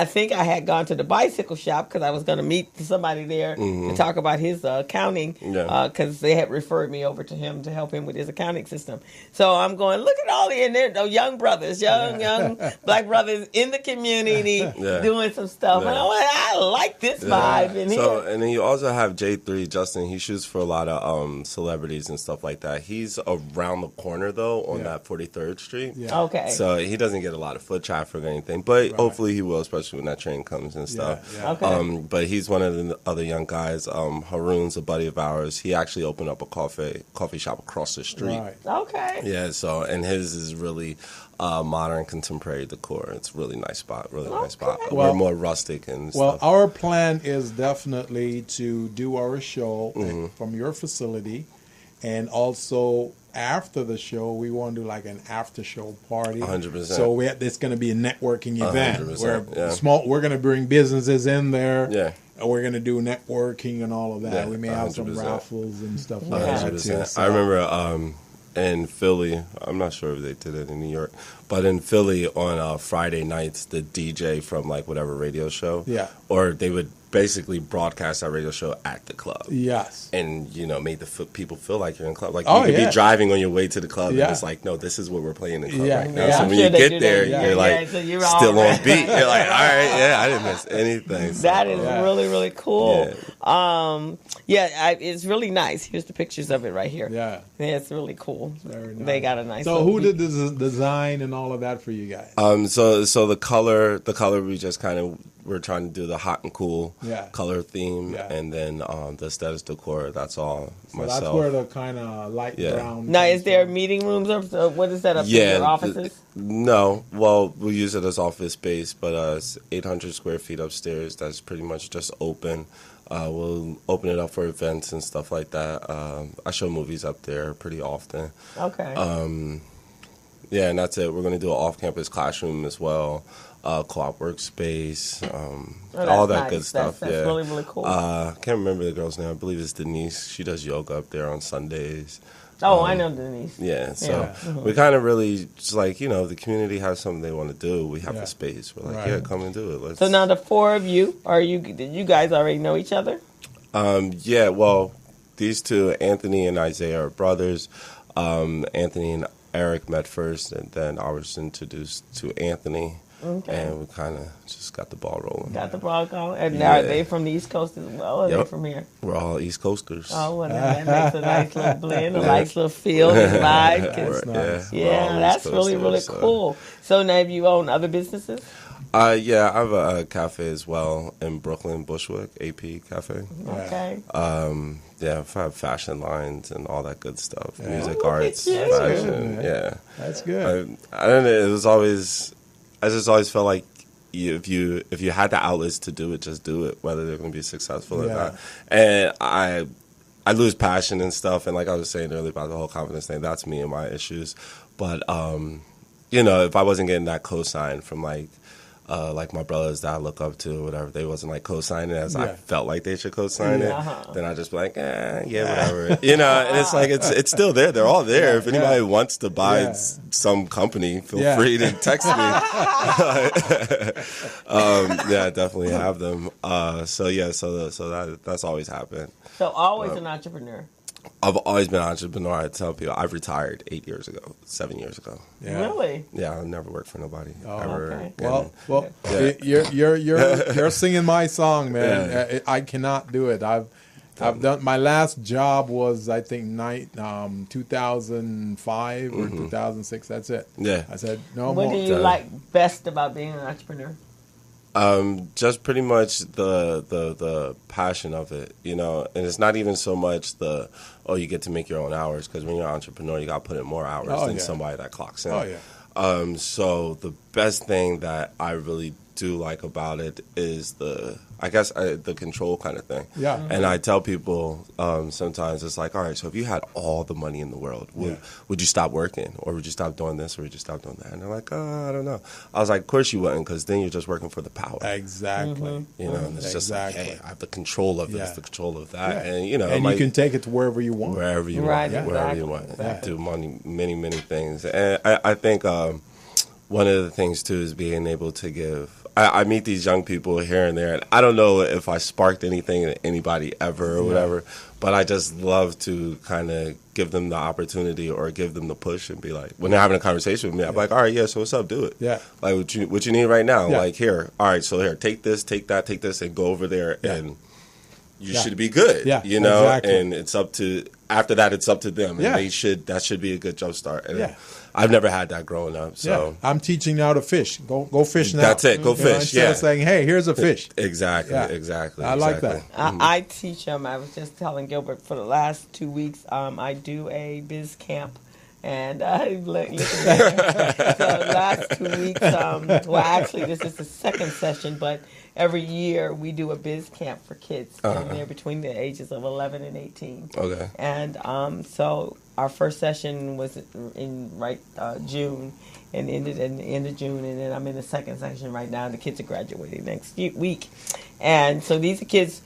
C: think I had gone to the bicycle shop because I was going to meet somebody there and talk about his accounting because they had referred me over to him to help him with his accounting system. So I'm going, look at all the young brothers, young black brothers in the community doing some stuff. And I like this vibe in here.
G: And then you also have J3, Justin. He shoots for a lot of celebrities and stuff like that. He's around the corner, though, on that 43rd Street.
B: Yeah.
C: Okay.
G: So he doesn't get a lot of foot traffic or anything, but hopefully he will, especially when that train comes and stuff.
B: Yeah.
C: Okay.
G: But he's one of the other young guys. Haroon's a buddy of ours. He actually opened up a coffee shop across the street.
B: Right.
C: Okay.
G: Yeah, and his is really modern contemporary decor. It's a really nice spot, nice spot.
B: Well,
G: we're more rustic and
B: Well,
G: stuff.
B: our plan is definitely to do our show from your facility, and also after the show, we want to do like an after show party.
G: 100%.
B: So it's going to be a networking event
G: 100%,
B: where we're going to bring businesses in there.
G: Yeah.
B: And we're going to do networking and all of that.
G: Yeah,
B: we may have some
G: 100%.
B: raffles and stuff like that too.
G: 100%.
B: So-
G: I remember in Philly, I'm not sure if they did it in New York, but in Philly on Friday nights, the DJ from like whatever radio show, or they would basically broadcast that radio show at the club.
B: Yes.
G: And, made the people feel like you're in the club. Like,
B: Oh,
G: you could
B: yeah.
G: be driving on your way to the club,
B: Yeah.
G: and it's like, no, this is what we're playing in the club
B: Yeah.
G: right now.
B: Yeah,
G: So
C: I'm
G: when
C: sure
G: you
C: they
G: get
C: do
G: there,
C: that.
G: you're like,
C: so you're
G: still
C: all
G: on beat. You're like, all right, I didn't miss anything. So,
C: That is really, really cool.
G: Yeah.
C: It's really nice. Here's the pictures of it right here.
B: Yeah.
C: It's really cool.
B: Very nice.
C: They got a nice.
B: So
C: little
B: who did the design and all of that for you guys?
G: So the color we just kind of, we're trying to do the hot and cool color theme, and then the status decor. That's all
B: So
G: myself.
B: that's where the kind of light brown.
C: Now,
B: comes
C: is there
B: from.
C: meeting rooms up? What is that up there? Your offices?
G: No. Well, we use it as office space, but it's 800 square feet upstairs. That's pretty much just open. We'll open it up for events and stuff like that. I show movies up there pretty often.
C: Okay.
G: Yeah, and that's it. We're going to do an off-campus classroom as well. Co-op workspace, all that good stuff.
C: That's really, really cool.
G: I can't remember the girl's name. I believe it's Denise. She does yoga up there on Sundays.
C: I know Denise.
G: Yeah, so we kind of really just like, the community has something they want to do. We have the space. We're like, come and do it.
C: So now the four of you, did you guys already know each other?
G: Yeah, well, these two, Anthony and Isaiah, are brothers. Anthony and Eric met first, and then I was introduced to Anthony. and we kind of just got the ball rolling.
C: Got the ball going. And now are they from the East Coast as well, or are they from here?
G: We're all East Coasters.
C: Oh, well, that makes a nice little blend, a nice little feel and vibe.
B: That's nice.
C: Yeah, that's really, really cool. So now have you own other businesses?
G: Yeah, I have a cafe as well in Brooklyn, Bushwick, AP Cafe.
C: Okay.
G: Yeah, I have fashion lines and all that good stuff.
B: Yeah.
G: Music,
C: Oh,
G: arts,
C: look at you.
G: fashion.
B: That's
G: Yeah.
B: That's good.
G: I don't know. It was always, I just always felt like if you had the outlets to do it, just do it, whether they're going to be successful or not. And I lose passion and stuff. And like I was saying earlier about the whole confidence thing, that's me and my issues. But, you know, if I wasn't getting that cosign from like my brothers that I look up to or whatever, they wasn't like co-signing as I felt like they should co-sign it, then I'd just be like, whatever. You know, and it's like, it's still there. They're all there. If anybody wants to buy some company, feel free to text me. I definitely have them. So that's always happened.
C: So always an entrepreneur.
G: I've always been an entrepreneur. I tell people I've retired 7 years ago.
B: Yeah.
C: Really?
G: Yeah, I never worked for nobody ever.
C: Okay.
B: Well, you're singing my song, man. I cannot do it. I've done my last job was I think 2005 or 2006. That's it.
G: Yeah.
B: I said no more.
C: What do you like best about being an entrepreneur?
G: Just pretty much the passion of it, you know, and it's not even so much you get to make your own hours, because when you're an entrepreneur, you got to put in more hours than somebody that clocks in.
B: Oh, yeah.
G: So the best thing that I really do like about it is the control kind of thing.
B: Yeah.
G: And I tell people sometimes it's like, all right, so if you had all the money in the world, would you stop working, or would you stop doing this, or would you stop doing that? And they're like, I don't know. I was like, of course you wouldn't, because then you're just working for the power.
B: Exactly.
G: You know, and it's just like, hey, I have the control of this, the control of that, and you know,
B: and you can take it to wherever you want.
G: Wherever you
C: Right,
G: want, wherever you want.
C: exactly.
G: Do many things, and I think one of the things too is being able to give. I meet these young people here and there, and I don't know if I sparked anything in anybody ever or whatever, but I just love to kind of give them the opportunity or give them the push and be like, when they're having a conversation with me, I'm like, all right, so what's up, do it.
B: Yeah.
G: Like, what you need right now? Like, here, all right, so here, take this, take that, take this, and go over there, and you should be good. Yeah, you know, and it's up to, after that, it's up to them, and that should be a good jump start. And I've never had that growing up, so
B: I'm teaching now to fish. Go fish now.
G: That's it. Go fish.
B: Instead of saying, "Hey, here's a fish."
G: Exactly.
B: I like that.
C: I teach them. I was just telling Gilbert for the last 2 weeks. I do a biz camp. And look at that. So the last 2 weeks, well, actually, this is the second session, but every year we do a biz camp for kids. And they're between the ages of 11 and 18. Okay. And so our first session was in June and ended at the end of June. And then I'm in the second section right now. The kids are graduating next week. And so these are kids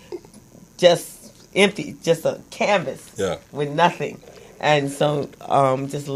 C: just empty, just a canvas with nothing. And so just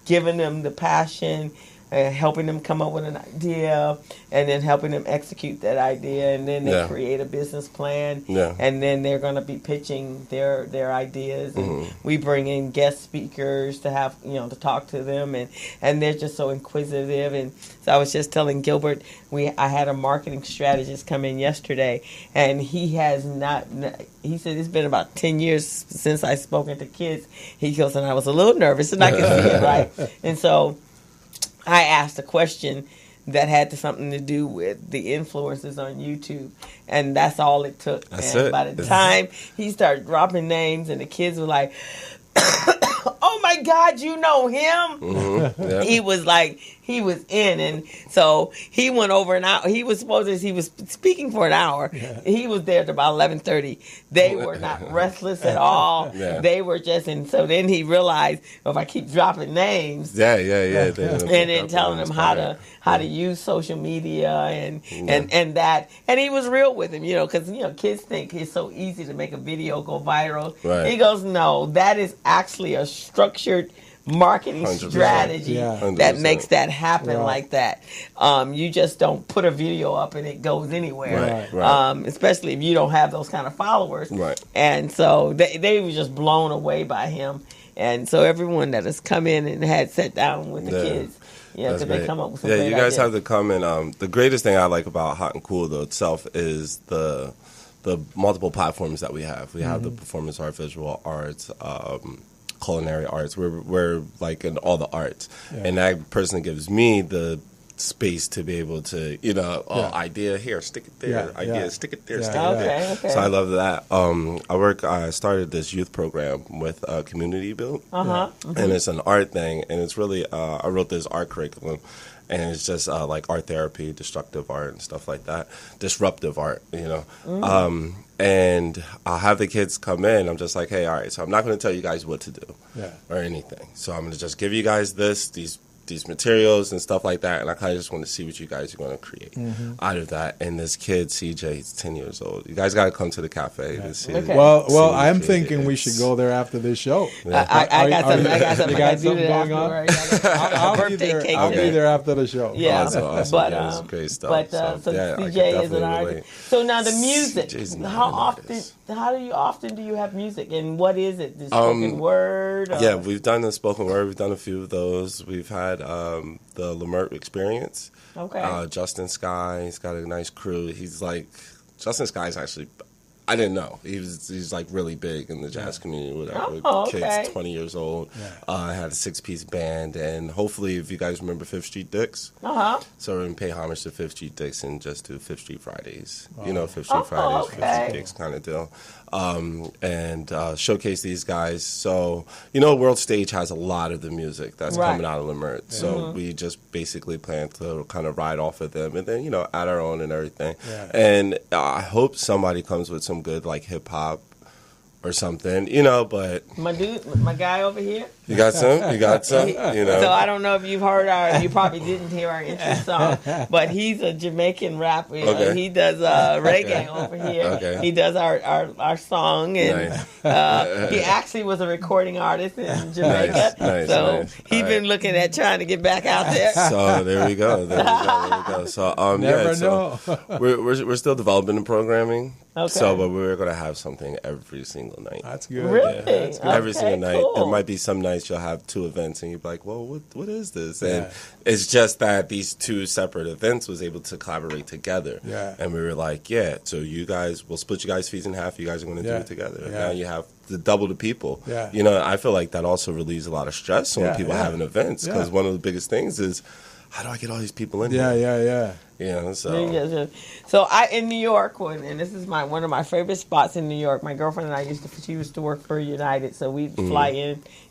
C: giving them the passion, helping them come up with an idea, and then helping them execute that idea, and then they create a business plan, and then they're going to be pitching their ideas, and we bring in guest speakers to have, to talk to them, and they're just so inquisitive. And so I was just telling Gilbert, I had a marketing strategist come in yesterday, and he said it's been about 10 years since I've spoken to kids. He goes, and I was a little nervous, and I could see it, right? And so I asked a question that had something to do with the influencers on YouTube, and that's all it took. And by the time he started dropping names, and the kids were like, "Oh my God, you know him?" Mm-hmm. He was like, he was in, and so he went over an hour. He was speaking for an hour. Yeah. He was there at about 11:30. They were not restless at all. Yeah. They were just, and so then he realized, if I keep dropping names, and then telling them how to use social media and that, and he was real with him, because kids think it's so easy to make a video go viral. Right. He goes, no, that is actually a structured marketing 100%. Strategy that makes that happen like that. You just don't put a video up and it goes anywhere, especially if you don't have those kind of followers. Right. And so they were just blown away by him. And so everyone that has come in and had sat down with the kids, Yeah, because they come up with some
G: Yeah,
C: great
G: you guys
C: ideas.
G: have to come and the greatest thing I like about Hot and Cool though itself is the multiple platforms that we have. We have the performance art, visual arts, culinary arts. We're like in all the arts, and that personally gives me the space to be able to, idea here, stick it there, idea, stick it there, stick it there.
C: Okay.
G: So I love that. I started this youth program with Community Build, and it's an art thing, and it's really, I wrote this art curriculum, and it's just like art therapy, destructive art, and stuff like that, disruptive art, and I'll have the kids come in. I'm just like, hey, all right, so I'm not going to tell you guys what to do or anything. So I'm going to just give you guys these materials and stuff like that, and I kind of just want to see what you guys are going to create out of that. And this kid, CJ, he's 10 years old. You guys got to come to the cafe to see.
C: Okay.
B: Well, I'm thinking we should go there after this show.
C: I got something.
B: You got something going on? I'll be there after the show.
C: Yeah,
G: that's awesome.
C: but
G: Yeah, it's great stuff.
C: But
G: So, yeah, I can
C: CJ is an
G: definitely
C: artist.
G: relate.
C: So now the music.
G: CJ's not
C: How
G: an
C: often?
G: artist.
C: Often do you have music, and what is it? The spoken word? Or?
G: Yeah, we've done the spoken word. We've done a few of those. We've had the Lamert Experience.
C: Okay.
G: Justin Sky, he's got a nice crew. Justin Sky's actually, I didn't know. He's like really big in the jazz community, whatever.
C: Oh, okay.
G: Kid's 20 years old. Had a 6-piece band, and hopefully, if you guys remember Fifth Street Dicks, so we're going to pay homage to Fifth Street Dicks and just do Fifth Street Fridays. Fifth Street Fridays, Fifth Street Dicks kind of deal. And showcase these guys. So, World Stage has a lot of the music that's coming out of Lamert. So we just basically plan to kind of ride off of them and then, add our own and everything. Yeah. And I hope somebody comes with some good, like, hip-hop or something, but...
C: My guy over here.
G: You got some?
C: So I don't know if you've heard you probably didn't hear our intro song, but he's a Jamaican rapper.
G: Okay.
C: He does reggae over here.
G: Okay.
C: He does our song, and he actually was a recording artist in Jamaica.
G: Nice.
C: He's been looking at trying to get back out there.
G: So there we go. So
B: Never know.
G: we're still developing the programming.
C: Okay.
G: So, but we're gonna have something every single night.
B: That's good.
C: Really?
B: Yeah, that's good.
G: Every single night.
C: Cool.
G: There might be some nights you'll have 2 events and you'll be like, well, what is this? And it's just that these 2 separate events was able to collaborate together.
B: Yeah.
G: And we were like, so you guys, we'll split you guys' fees in half. You guys are going to do it together.
B: Yeah.
G: Now you have double the people.
B: Yeah.
G: I feel like that also relieves a lot of stress when people having events, because one of the biggest things is, how do I get all these people in here?
B: Yeah.
C: So I in New York, and this is one of my favorite spots in New York. My girlfriend and I she used to work for United, so we'd fly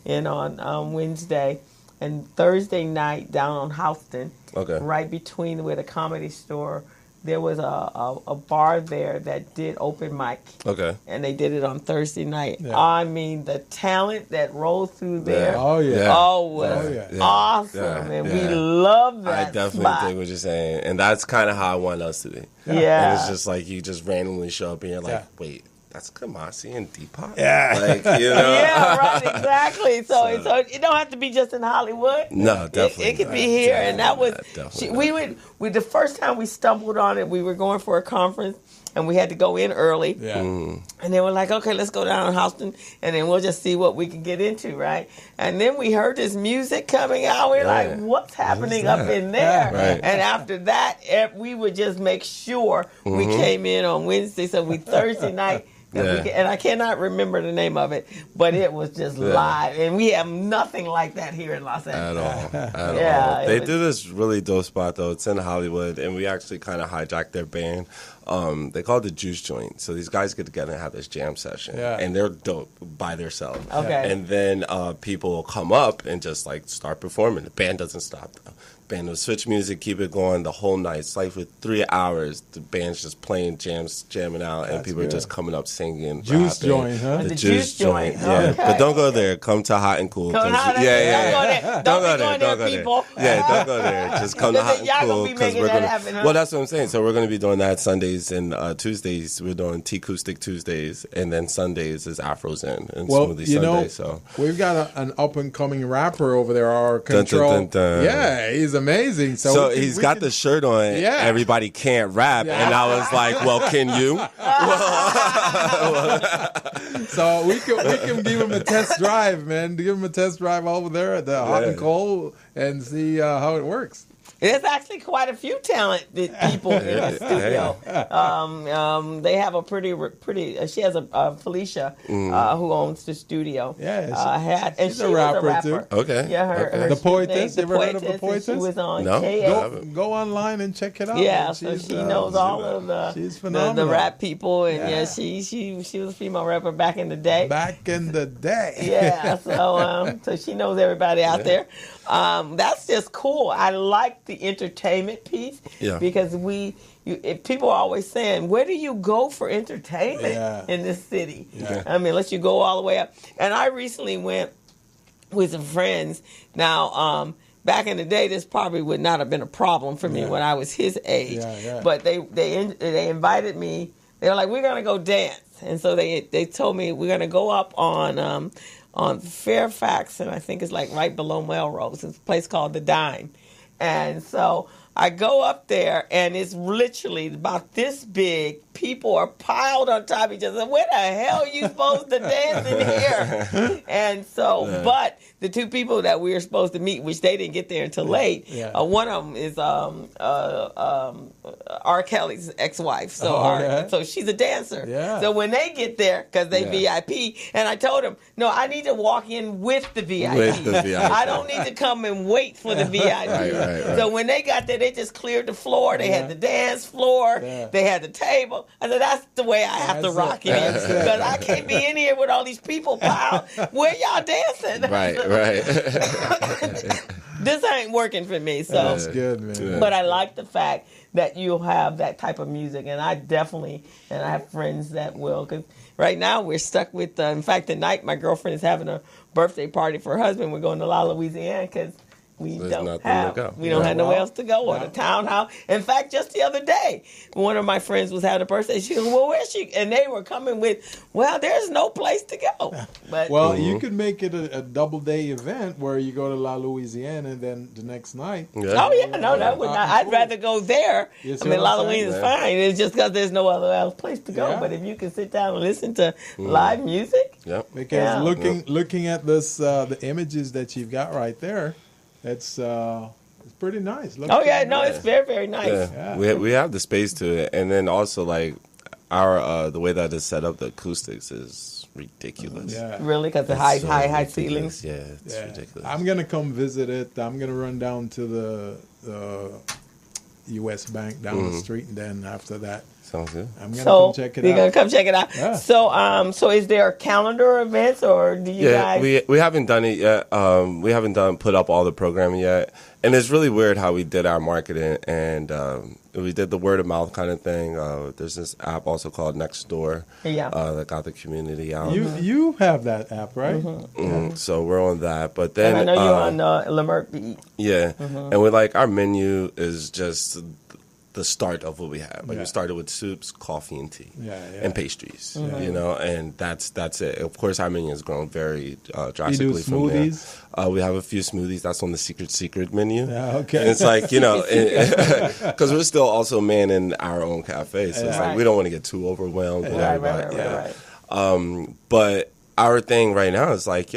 C: in on Wednesday and Thursday night down on Houston, right between where the Comedy Store. There was a bar there that did open mic. Okay. And they did it on Thursday night. Yeah. I mean, the talent that rolled through there.
B: Yeah.
C: Was awesome. And we love that
G: I definitely
C: spot.
G: dig what you're saying. And that's kind of how I want us to be.
C: Yeah.
G: And it's just like you just randomly show up and you're like, wait, that's Kamasi and Deepak?
B: Yeah.
C: Yeah, right, exactly. So it don't have to be just in Hollywood.
G: No, definitely.
C: It could be here. And that was, the first time we stumbled on it, we were going for a conference and we had to go in early.
B: Yeah.
C: And they were like, okay, let's go down to Houston and then we'll just see what we can get into, right? And then we heard this music coming out. We're like, what's happening up in there?
G: Right.
C: And after that, we would just make sure we came in on Wednesday. So Thursday night, and I cannot remember the name of it, but it was just live. And we have nothing like that here in Los Angeles.
G: At all. They do this really dope spot, though. It's in Hollywood, and we actually kind of hijacked their band. They call it the Juice Joint. So these guys get together and have this jam session. Yeah. And they're dope by themselves.
C: Okay.
G: And then people will come up and just, like, start performing. The band doesn't stop, though. Band will switch music, keep it going the whole night. It's like for 3 hours, the band's just playing jamming out, and people are just coming up singing.
B: Juice
G: rapping.
B: Joint, huh?
C: The Juice Joint.
G: Yeah,
C: Okay.
G: but don't go there. Come to Hot and Cool.
C: Don't go there. Don't go there, people.
G: Yeah, don't go there. Just come to Hot and
C: Y'all
G: Cool
C: gonna be making that happen, huh?
G: Well, that's what I'm saying. So we're going to be doing that Sundays and Tuesdays. We're doing T-Acoustic Tuesdays, and then Sundays is Afros In and Smoothie Sunday. So
B: we've got an up and coming rapper over there, our control.
G: Dun, dun, dun, dun.
B: Yeah, he's amazing.
G: So he's got the shirt on.
B: Yeah.
G: Everybody can't rap, and I was like, "Well, can you?"
B: So we can give him a test drive, man. Give him a test drive over there at the Hot and Cold and see how it works.
C: There's actually quite a few talented people in the studio. They have a pretty. She has a Felicia who owns the studio.
B: Yeah,
C: and
B: she's a rapper too.
G: Okay.
C: Yeah, her
B: The Poetess.
C: The
B: You ever heard of the
C: Poetess,
B: Poetess?
C: She was on
G: No.
C: KX.
B: Go online and check it out.
C: Yeah,
B: man.
C: so she knows all of
B: she's
C: the
B: phenomenal.
C: rap people, and she was a female rapper back in the day.
B: Back in the day.
C: Yeah, so she knows everybody out there. That's just cool. I like the entertainment piece because if people are always saying, where do you go for entertainment in this city?
B: Yeah.
C: I mean, unless you go all the way up. And I recently went with some friends. Now, back in the day, this probably would not have been a problem for me when I was his age.
B: Yeah.
C: But they invited me. They were like, we're going to go dance. And so they told me we're going to go up on Fairfax, and I think it's like right below Melrose. It's a place called The Dime. And so I go up there, and it's literally about this big. People are piled on top of each other. Where the hell are you supposed to dance in here? And so, but the two people that we were supposed to meet, which they didn't get there until late, one of them is R. Kelly's ex-wife. So, so she's a dancer. Yeah. So when they get there, because they VIP, and I told them, no, I need to walk in with the VIP.
G: With the VIP.
C: I don't need to come and wait for the VIP.
G: Right.
C: So when they got there, they just cleared the floor. They had the dance floor. They had the table. I said, that's the way I have to rock in here. Because I can't be in here with all these people piled. Where y'all dancing?
G: Right.
C: This ain't working for me. So
B: That's good, man.
C: But I like the fact that you have that type of music. And I have friends that will. Because right now we're stuck with, in fact, tonight my girlfriend is having a birthday party for her husband. We're going to La Louisiana because we don't have nowhere else to go, or the townhouse. In fact, just the other day, one of my friends was having a birthday. She goes, well, where's she? And they were coming with, well, there's no place to go. But
B: you could make it a double-day event where you go to La Louisiana and then the next night.
C: Yeah. Oh, yeah, no, that would not. I'd rather go there. I mean, La Louisiana is fine. It's just because there's no other else place to go. But if you can sit down and listen to live music.
B: Because looking at this, the images that you've got right there, it's pretty nice.
C: It's very, very nice.
G: Yeah. We have the space to it, and then also like our the way that it's set up, the acoustics is ridiculous.
C: Really, because the high ceilings.
G: Yeah, it's ridiculous.
B: I'm gonna come visit it. I'm gonna run down to the U.S. Bank down the street, and then after that.
G: Sounds good.
B: I'm gonna come check it out.
C: You're gonna come check it out.
B: Yeah.
C: So is there a calendar events, or do you guys?
G: we haven't done it yet. We haven't put up all the programming yet, and it's really weird how we did our marketing, and we did the word of mouth kind of thing. There's this app also called Nextdoor that got the community out.
B: You have that app, right?
G: So we're on that, but then
C: and I know you're on Leimert Beat.
G: Yeah, and we're like, our menu is just the start of what we have. Like we started with soups, coffee, and tea, and pastries. You know, and that's it. Of course, our menu has grown very drastically from there. We have a few smoothies. That's on the secret menu.
B: Okay.
G: And it's like, you know, because we're still also manning our own cafe, so it's like we don't want to get too overwhelmed with everybody. But our thing right now is like,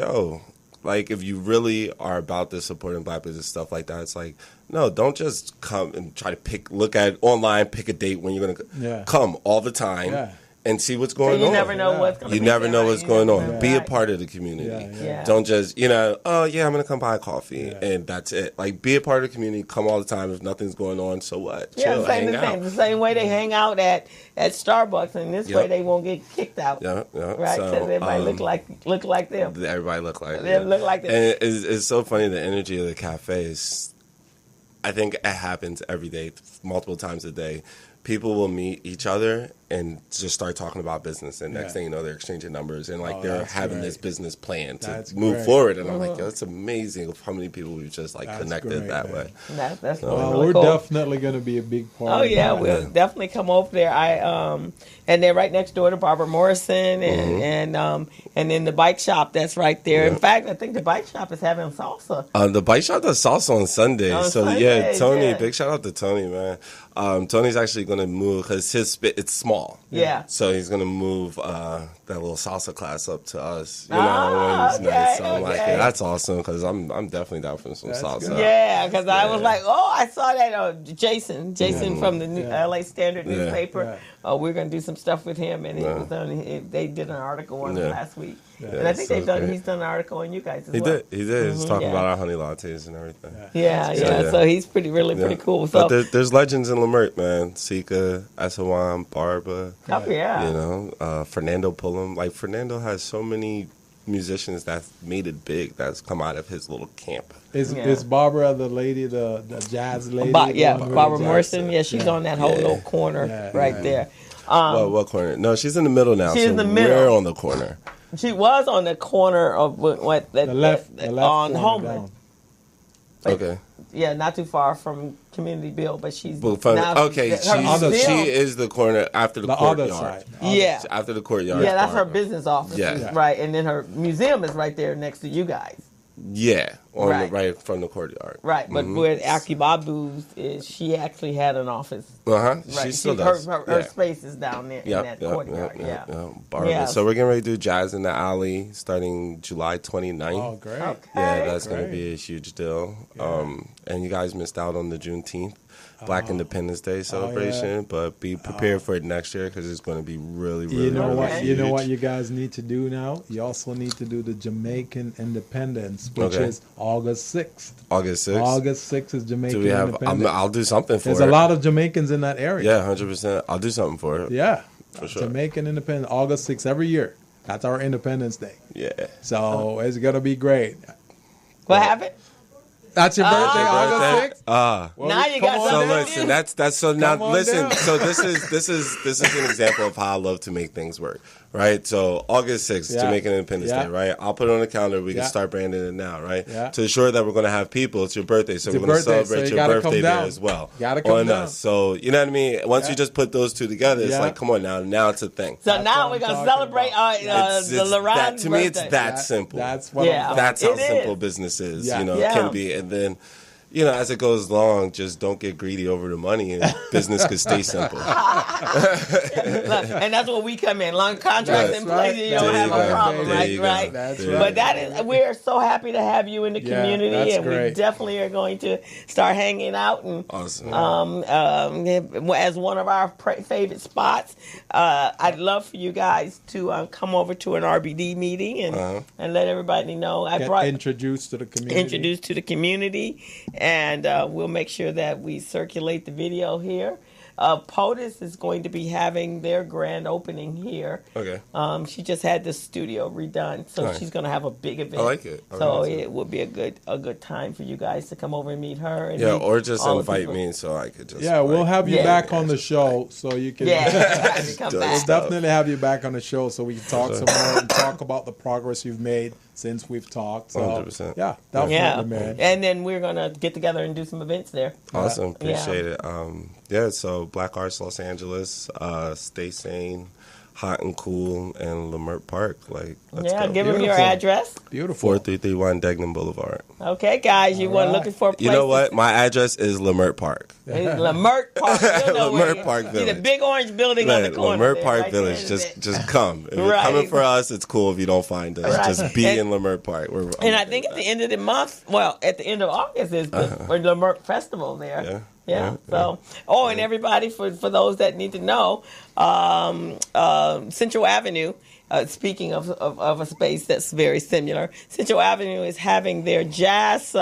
G: like if you really are about this supporting Black business stuff like that, it's like, no, don't just come and try to look at online, pick a date when you're going to come all the time and see what's going on.
C: You never know what's going on.
G: You never know what's going on. Be a part of the community. Don't just, I'm going to come buy a coffee and that's it. Like, be a part of the community. Come all the time. If nothing's going on, so what? Chill, hang out.
C: The same way they hang out at Starbucks, and this way they won't get kicked out. Right? Because everybody look like them.
G: Everybody look like
C: them. Look like them.
G: And it's so funny, the energy of the cafes. I think it happens every day, multiple times a day. People will meet each other and just start talking about business. And next thing you know, they're exchanging numbers and like they're having this business plan to move forward. And I'm like, yo, it's amazing how many people we've just like connected that way.
C: That's
B: Well,
C: really
B: we're
C: cool.
B: definitely going to be a big part.
C: Oh
B: of
C: yeah,
B: that.
C: we'll definitely come over there. And they're right next door to Barbara Morrison, and then the bike shop that's right there. In fact, I think the bike shop is having salsa.
G: The bike shop does salsa on Sunday.
C: Sundays,
G: Tony, big shout out to Tony, man. Tony's actually going to move because it's small.
C: Yeah.
G: So he's going to move that little salsa class up to us. You know, Wednesday night. So I'm like, yeah, that's awesome because I'm definitely down for some salsa.
C: Yeah, because I was like, I saw that Jason from the LA Standard newspaper. We're going to do some stuff with him, and they did an article on him last week. And I think he's done an article on you guys as well.
G: He did. He's talking about our honey lattes and everything.
C: So he's pretty cool. So
G: but there's legends in Lamert, man. Sika, Asawan, Barba.
C: Oh yeah.
G: You know, Fernando Pullum. Like Fernando has so many musicians that's made it big. That's come out of his little camp.
B: Is Barbara the lady, the jazz lady?
C: Barbara Morrison. Yeah, she's on that whole little corner there.
G: What corner? No, she's in the middle now.
C: She's in the middle.
G: We're on the corner.
C: She was on the corner of the left on Homeland.
G: Okay.
C: Yeah, not too far from Community Bill, but she's
G: she is the corner after the courtyard.
B: Other side.
C: Yeah,
G: after the courtyard.
C: Yeah, that's her business office.
G: Yeah.
C: Right, and then her museum is right there next to you guys.
G: Yeah, right from the courtyard.
C: Right, but where Akibabu's is, she actually had an office.
G: Right.
C: She
G: still does.
C: Her space is down there in that courtyard.
G: So we're getting ready to do Jazz in the Alley starting July 29th.
B: Oh, great.
C: Okay.
G: Yeah, that's going to be a huge deal. And you guys missed out on the Juneteenth Black Independence Day celebration, but be prepared for it next year because it's going to be really, really,
B: you know what?
G: huge.
B: You know what you guys need to do now? You also need to do the Jamaican Independence, which is August 6th.
G: August 6th?
B: August 6th is Jamaican Independence.
G: I'll do something for it.
B: There's a lot of Jamaicans in that area.
G: Yeah, 100%. I'll do something for it.
B: Yeah.
G: For sure.
B: Jamaican Independence, August 6th every year. That's our Independence Day.
G: Yeah.
B: So it's going to be great.
C: What happened?
B: That's your birthday, August 6th?
C: Now you got
G: So
C: something.
G: listen, so now listen.
B: down.
G: So this is an example of how I love to make things work, right? So August 6th, Jamaican Independence Day, right? I'll put it on the calendar. We can start branding it now, right?
B: Yeah.
G: To ensure that we're going to have people. It's your birthday, so we're going to
B: birthday,
G: celebrate
B: so you
G: your
B: gotta
G: birthday
B: come
G: there
B: down.
G: as well.
B: Gotta come
G: on
B: down.
G: us. So you know what I mean? Once you just put those two together, it's like, come on now it's a thing.
C: So now we're going to celebrate the Laron's
G: to me,
C: birthday.
G: it's that simple.
B: That's what
G: That's how
C: It is.
G: simple business is.
B: Yeah.
G: You know,
C: Yeah.
G: it can be, and then. You know, as it goes along, just don't get greedy over the money, and business could stay simple.
C: And that's where we come in. Long contracts in place, you don't have a problem, right?
B: That's
C: But that is, we're so happy to have you in the community,
B: that's
C: and we
B: great.
C: definitely are going to start hanging out. And
G: Awesome.
C: as one of our favorite spots, I'd love for you guys to come over to an RBD meeting and let everybody know.
B: introduced to the
C: community. And we'll make sure that we circulate the video here. POTUS is going to be having their grand opening here.
G: Okay.
C: She just had the studio redone, so she's going to have a big event.
G: I like it.
C: So it will be a good time for you guys to come over and meet her. And
G: Yeah,
C: meet
G: or just
C: all the
G: invite
C: people.
G: me so I could just.
B: Yeah, we'll have you
C: Yeah.
B: back on the show so you can.
C: Yeah, come
G: We'll
C: back.
B: We'll definitely have you back on the show so we can talk some more and talk about the progress you've made since we've talked. So,
G: 100%.
B: yeah, definitely,
C: Yeah,
B: man.
C: and then we're going to get together and do some events there.
G: Awesome. Appreciate it. So Black Arts Los Angeles, Stay Sane, Hot and Cool, and Lamert Park. Let's go.
C: Give them your
B: Beautiful.
C: address.
B: Beautiful.
G: 4331 Degnan Boulevard.
C: Okay, guys, you want looking for a place.
G: You know what? My address is Lamert Park.
C: Lamert Park.
G: Lamert Park
C: See
G: Village.
C: the big orange building on the corner.
G: Lamert
C: there,
G: Park
C: right
G: Village.
C: there.
G: Just come. If you're
C: Right.
G: coming for us, it's cool. If you don't find us,
C: Right.
G: just be
C: And-
G: in Lamert Park.
C: And I think at the end of the month, at the end of August is the Lamert Festival there. Yeah. So, and everybody, for those that need to know, Central Avenue, speaking of a space that's very similar, Central Avenue is having their jazz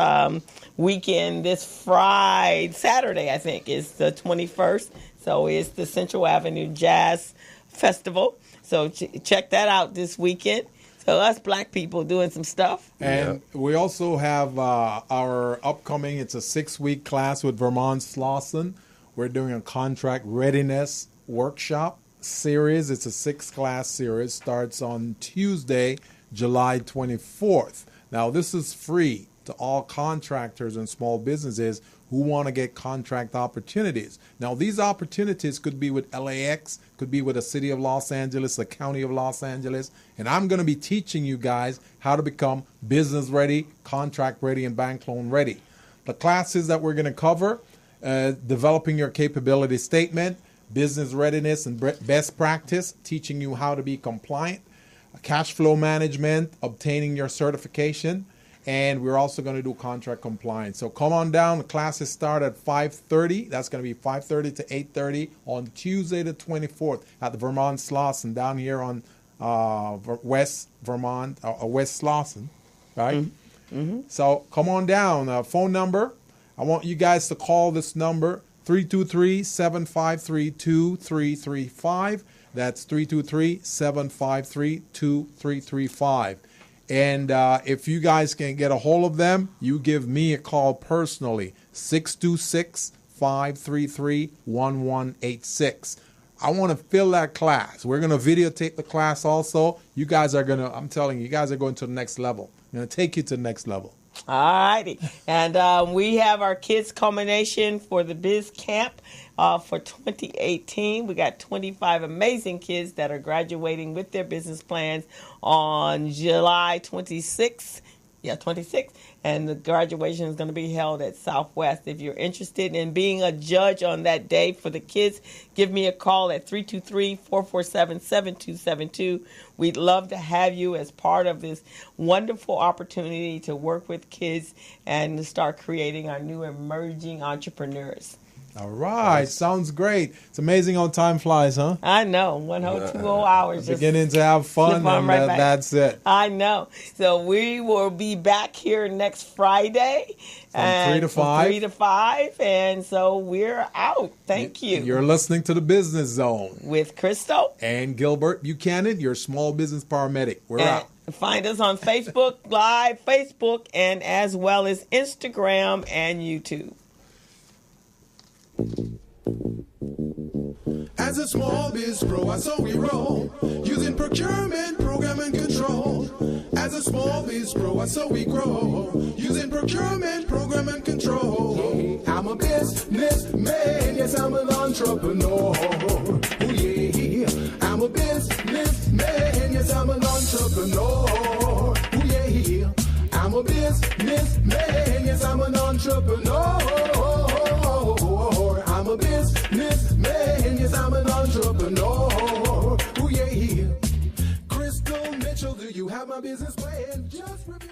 C: weekend this Saturday, I think, is the 21st. So it's the Central Avenue Jazz Festival. So check that out this weekend. So us black people doing some stuff.
B: And we also have our upcoming, it's a 6-week class with Vermont Slauson. We're doing a contract readiness workshop, series. It's a 6-class series. Starts on Tuesday, July 24th. Now, this is free to all contractors and small businesses who want to get contract opportunities. Now, these opportunities could be with LAX, could be with the city of Los Angeles, the county of Los Angeles, and I'm going to be teaching you guys how to become business ready, contract ready, and bank loan ready. The classes that we're going to cover, developing your capability statement, business readiness and best practice, teaching you how to be compliant, cash flow management, obtaining your certification, and we're also going to do contract compliance. So come on down. The classes start at 5:30. That's going to be 5:30 to 8:30 on Tuesday the 24th at the Vermont Slauson down here on West Vermont, West Slauson, right? Mm-hmm. So come on down. Phone number, I want you guys to call this number, 323-753-2335. That's 323-753-2335. And if you guys can get a hold of them, you give me a call personally, 626-533-1186. I want to fill that class. We're going to videotape the class also. You guys are going to, I'm telling you, you guys are going to the next level. I'm going to take you to the next level.
C: All righty. And we have our kids culmination for the Biz Camp for 2018. We got 25 amazing kids that are graduating with their business plans on July 26th. Yeah, 26th. And the graduation is going to be held at Southwest. If you're interested in being a judge on that day for the kids, give me a call at 323-447-7272. We'd love to have you as part of this wonderful opportunity to work with kids and to start creating our new emerging entrepreneurs.
B: All right. Sounds great. It's amazing how time flies, huh?
C: I know. 2 whole hours.
B: Beginning to have fun, and that's it.
C: I know. So we will be back here next Friday.
B: From 3 to 5.
C: 3 to 5. And so we're out. Thank you.
B: You're listening to the Business Zone
C: with Crystal
B: and Gilbert Buchanan, your small business paramedic. We're out.
C: Find us on Facebook Live, Facebook, and as well as Instagram and YouTube.
A: As a small biz pro, so we roll, using procurement, program, and control. As a small biz pro, so we grow, using procurement, program, and control. I'm a businessman, yes, I'm an entrepreneur. Oh yeah, I'm a businessman, yes, I'm an entrepreneur. Oh yeah, I'm a businessman, yes, I'm an entrepreneur. I'm a businessman, yes, I'm an entrepreneur. Oh yeah, Crystal Mitchell, do you have my business plan? Just review.